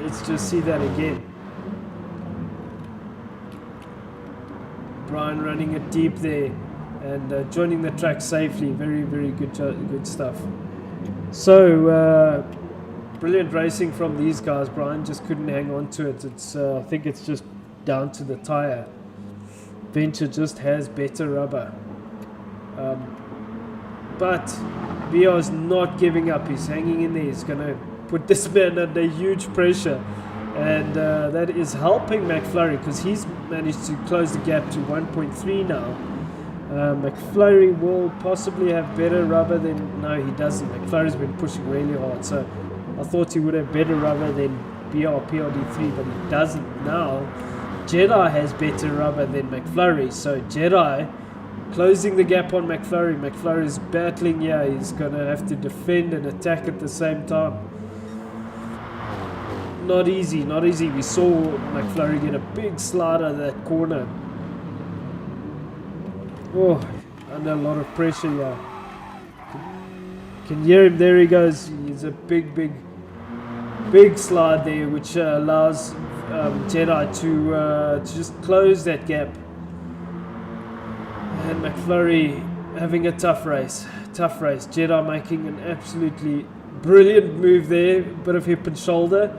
let's just see that again. Brian running it deep there and joining the track safely. Very, very good stuff. So, brilliant racing from these guys. Brian just couldn't hang on to it. I think it's just down to the tire. Venture just has better rubber. But VR is not giving up. He's hanging in there. He's going to put this man under huge pressure. And that is helping McFlurry because he's managed to close the gap to 1.3 now. McFlurry will possibly have better rubber than... No, he doesn't. McFlurry's been pushing really hard. So I thought he would have better rubber than PRD3, but he doesn't now. Jedi has better rubber than McFlurry. So Jedi closing the gap on McFlurry. McFlurry's battling. Yeah, he's going to have to defend and attack at the same time. Not easy, not easy. We saw McFlurry get a big slide out of that corner. Oh, under a lot of pressure, yeah. Can hear him, there he goes. He's a big slide there, which allows Jedi to just close that gap. And McFlurry having a tough race. Jedi making an absolutely brilliant move there. Bit of hip and shoulder.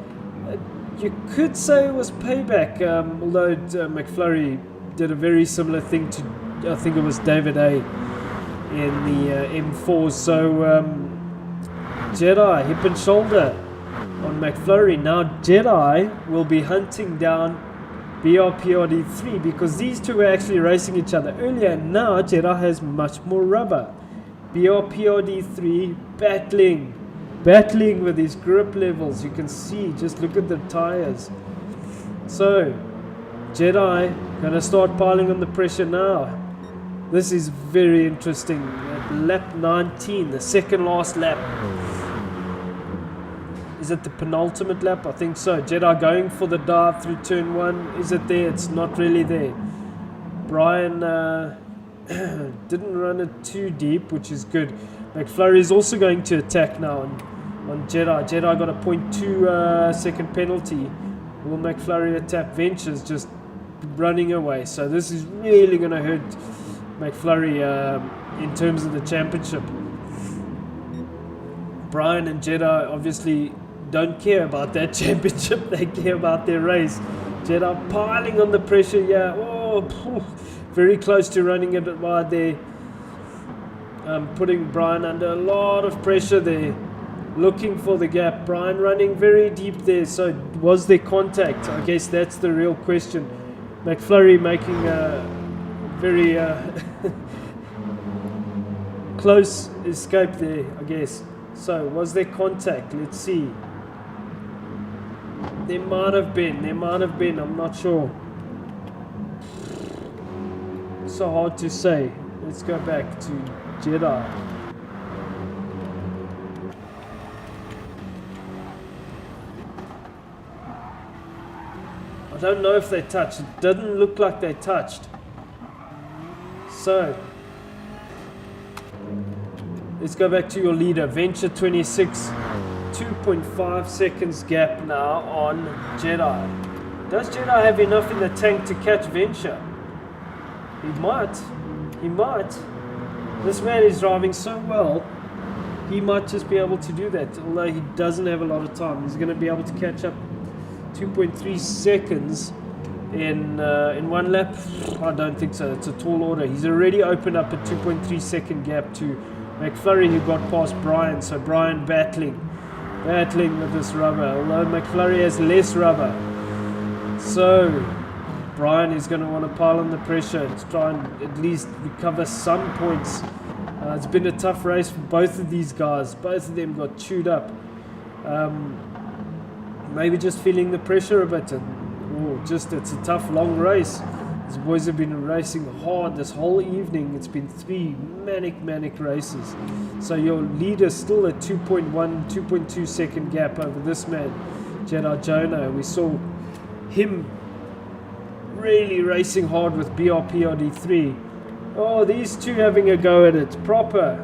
You could say it was payback, although McFlurry did a very similar thing to, I think it was David A. in the M4. So Jedi, hip and shoulder on McFlurry. Now Jedi will be hunting down BRPRD3 because these two were actually racing each other earlier. Now Jedi has much more rubber. BRPRD3 battling with his grip levels. You can see, just look at the tires. So Jedi gonna start piling on the pressure now. This is very interesting. At lap 19, the second last lap. Is it the penultimate lap? I think so. Jedi going for the dive through turn 1. Is it there? It's not really there. Brian didn't run it too deep, which is good. McFlurry is also going to attack now on Jedi. Jedi got a 0.2 second penalty. Will McFlurry attack? Venture's just running away. So this is really going to hurt McFlurry in terms of the championship. Brian and Jedi obviously don't care about that championship. They care about their race. Jedi piling on the pressure. Yeah, very close to running it wide there. Putting Brian under a lot of pressure there. Looking for the gap. Brian running very deep there. So was there contact? I guess that's the real question. McFlurry making a very close escape there, I guess. So was there contact? Let's see. There might have been. I'm not sure. So hard to say. Let's go back to Jedi. I don't know if they touched. It didn't look like they touched. So let's go back to your leader, Venture 26. 2.5 seconds gap now on Jedi. Does Jedi have enough in the tank to catch Venture? He might. He might. This man is driving so well. He might just be able to do that. Although he doesn't have a lot of time. He's going to be able to catch up 2.3 seconds in one lap. I don't think so. It's a tall order. He's already opened up a 2.3 second gap to McFlurry, who got past Brian. So Brian battling with this rubber, although McFlurry has less rubber. So Brian is going to want to pile on the pressure to try and at least recover some points. It's been a tough race for both of these guys. Both of them got chewed up. Maybe just feeling the pressure a bit, and just it's a tough long race. These boys have been racing hard this whole evening. It's been 3 manic races. So your leader still a 2.1, 2.2 second gap over this man, Jedi Jonah. We saw him really racing hard with BRPRD3. Oh, these two having a go at it. Proper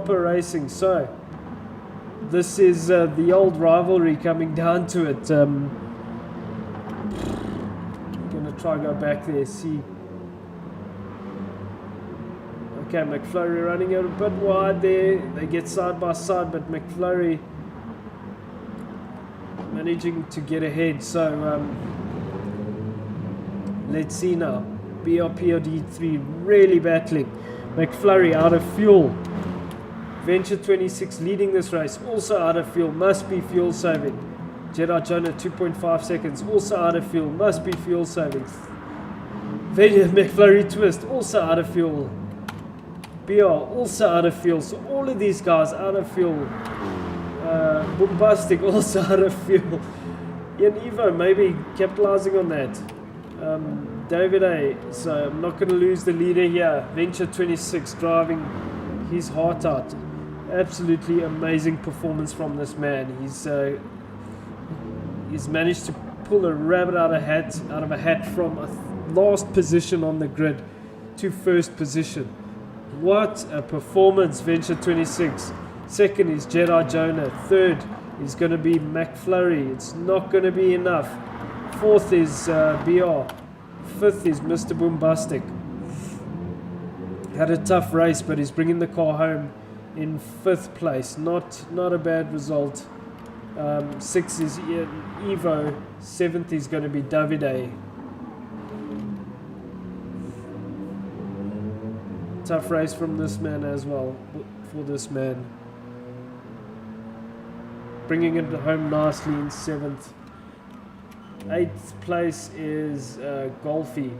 racing. So this is the old rivalry coming down to it. Try go back there, see. Okay, McFlurry running out a bit wide there. They get side by side, but McFlurry managing to get ahead. So let's see now. BRPRD3 really battling. McFlurry out of fuel. Venture 26 leading this race, also out of fuel, must be fuel saving. Jedi Jonah 2.5 seconds, also out of fuel, must be fuel saving. McFlurry Twist, also out of fuel. BR, also out of fuel. So all of these guys out of fuel. Bombastic, also out of fuel. Ian Evo maybe capitalizing on that. David A, so I'm not going to lose the leader here. Venture 26 driving his heart out. Absolutely amazing performance from this man. He's managed to pull a rabbit out of a hat from a last position on the grid to first position. What a performance, Venture 26. Second is Jedi Jonah. Third is going to be McFlurry. It's not going to be enough. Fourth is BR. Fifth is Mr. Boombastic. Had a tough race, but he's bringing the car home in 5th place. Not a bad result. 6th is Evo. 7th is going to be Davide. Tough race from this man as well. For this man, bringing it home nicely in 7th. 8th place is Golfy.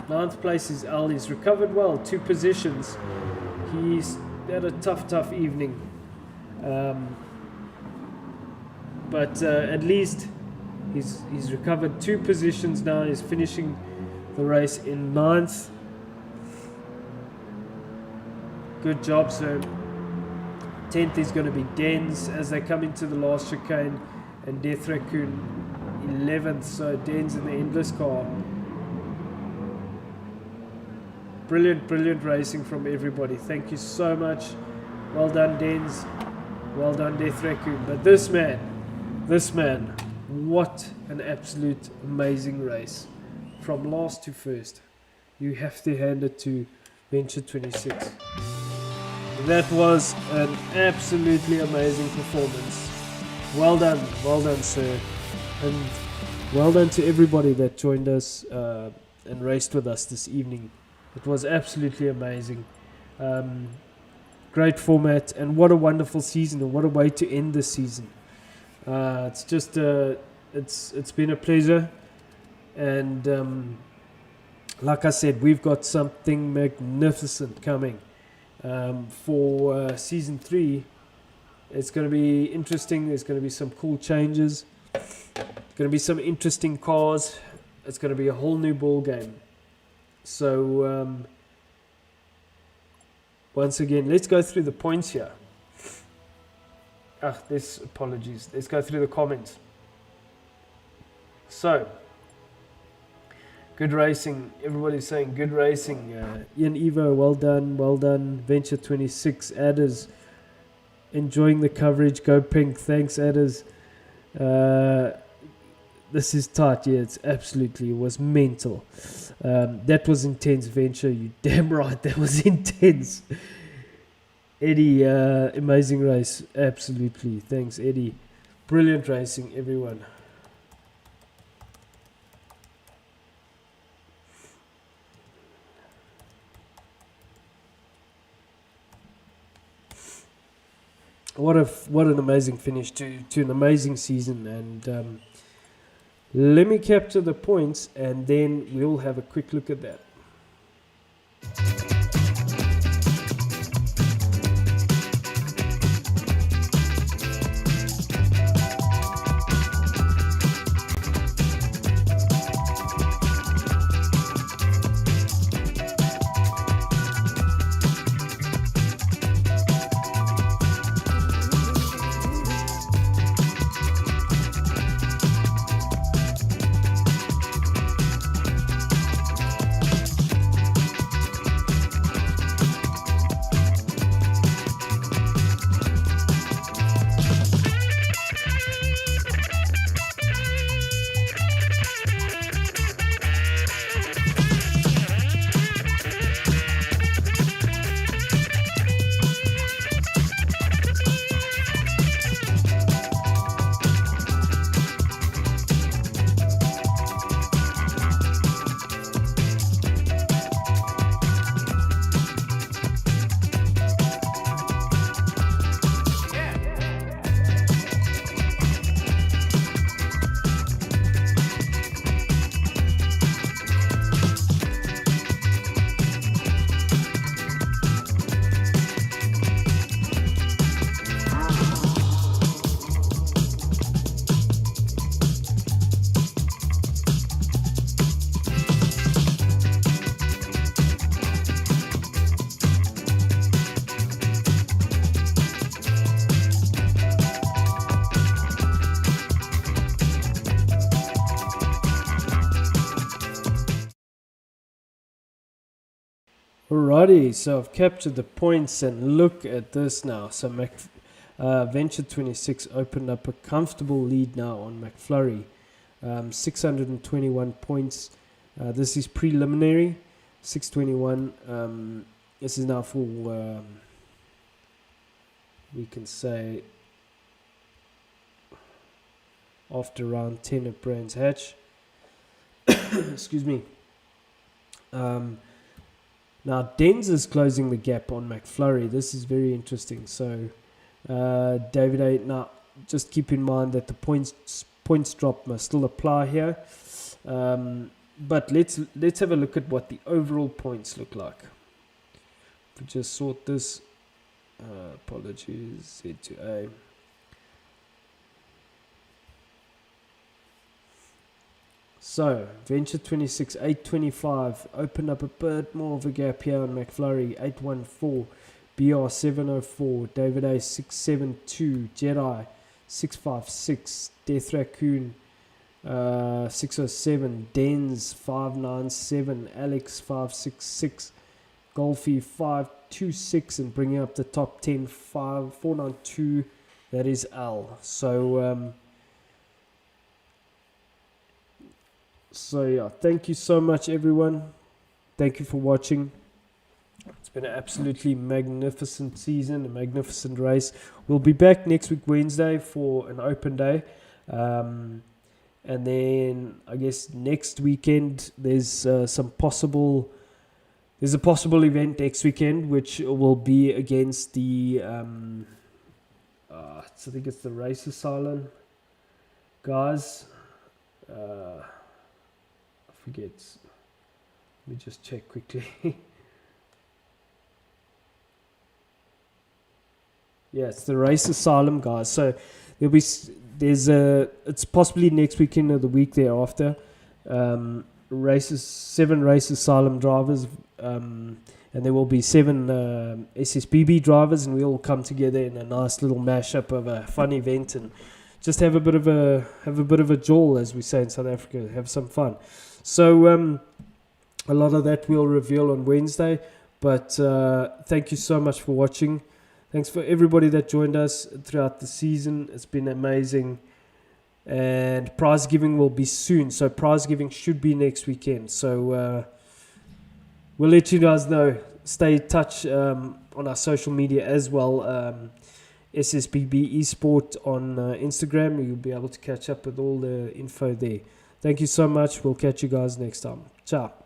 9th place is Al. He's recovered well, 2 positions. He's had a tough evening. But at least he's recovered 2 positions now. He's finishing the race in 9th. Good job, sir. 10th is going to be Dens as they come into the last chicane, and Death Raccoon 11th. So Dens in the endless car. Brilliant racing from everybody. Thank you so much. Well done, Dens. Well done, Death Raccoon. But this man, what an absolute amazing race. From last to first. You have to hand it to Venture 26. That was an absolutely amazing performance. Well done, sir. And well done to everybody that joined us and raced with us this evening. It was absolutely amazing. Great format, and what a wonderful season, and what a way to end the season. It's just it's been a pleasure, and like I said, we've got something magnificent coming for season 3. It's going to be interesting. There's going to be some cool changes. Going to be some interesting cars. It's going to be a whole new ball game. So once again, let's go through the points here. There's apologies. Let's go through the comments. So, good racing. Everybody's saying good racing. Ian Evo, well done, well done. Venture 26, Adders, enjoying the coverage. Go Pink, thanks Adders. This is tight, yeah, it was mental. That was intense, Venture, you damn right, that was intense. Eddie, amazing race, absolutely, thanks Eddie. Brilliant racing, everyone. What an amazing finish to an amazing season, and let me capture the points and then we'll have a quick look at that. Alrighty, so I've captured the points and look at this now. So Venture 26 opened up a comfortable lead now on McFlurry. 621 points. This is preliminary. 621. This is now for, we can say, after round 10 at Brands Hatch. Excuse me. Now, Denz is closing the gap on McFlurry. This is very interesting. So, David A, now, just keep in mind that the points drop must still apply here. But let's have a look at what the overall points look like. If we just sort this, apologies, Z to A. So, Venture 26, 825, open up a bit more of a gap here on McFlurry, 814, BR 704, David A 672, Jedi 656, Death Raccoon 607, Denz 597, Alex 566, Golfy 526, and bringing up the top 10, 492, that is L. So yeah, thank you so much everyone. Thank you for watching. It's been an absolutely magnificent season, a magnificent race. We'll be back next week Wednesday for an open day. And then I guess next weekend there's a possible event next weekend which will be against the I think it's the Race Asylum guys. I forget. Let me just check quickly. Yeah, it's the Race Asylum guys. So it's possibly next weekend or the week thereafter. 7 Race Asylum drivers, and there will be 7 SSBB drivers, and we all come together in a nice little mashup of a fun event and just have a bit of a jaw, as we say in South Africa, have some fun. So a lot of that we'll reveal on Wednesday. But thank you so much for watching. Thanks for everybody that joined us throughout the season. It's been amazing. And prize giving will be soon. So prize giving should be next weekend. So we'll let you guys know. Stay in touch on our social media as well. SSBB Esport on Instagram. You'll be able to catch up with all the info there. Thank you so much. We'll catch you guys next time. Ciao.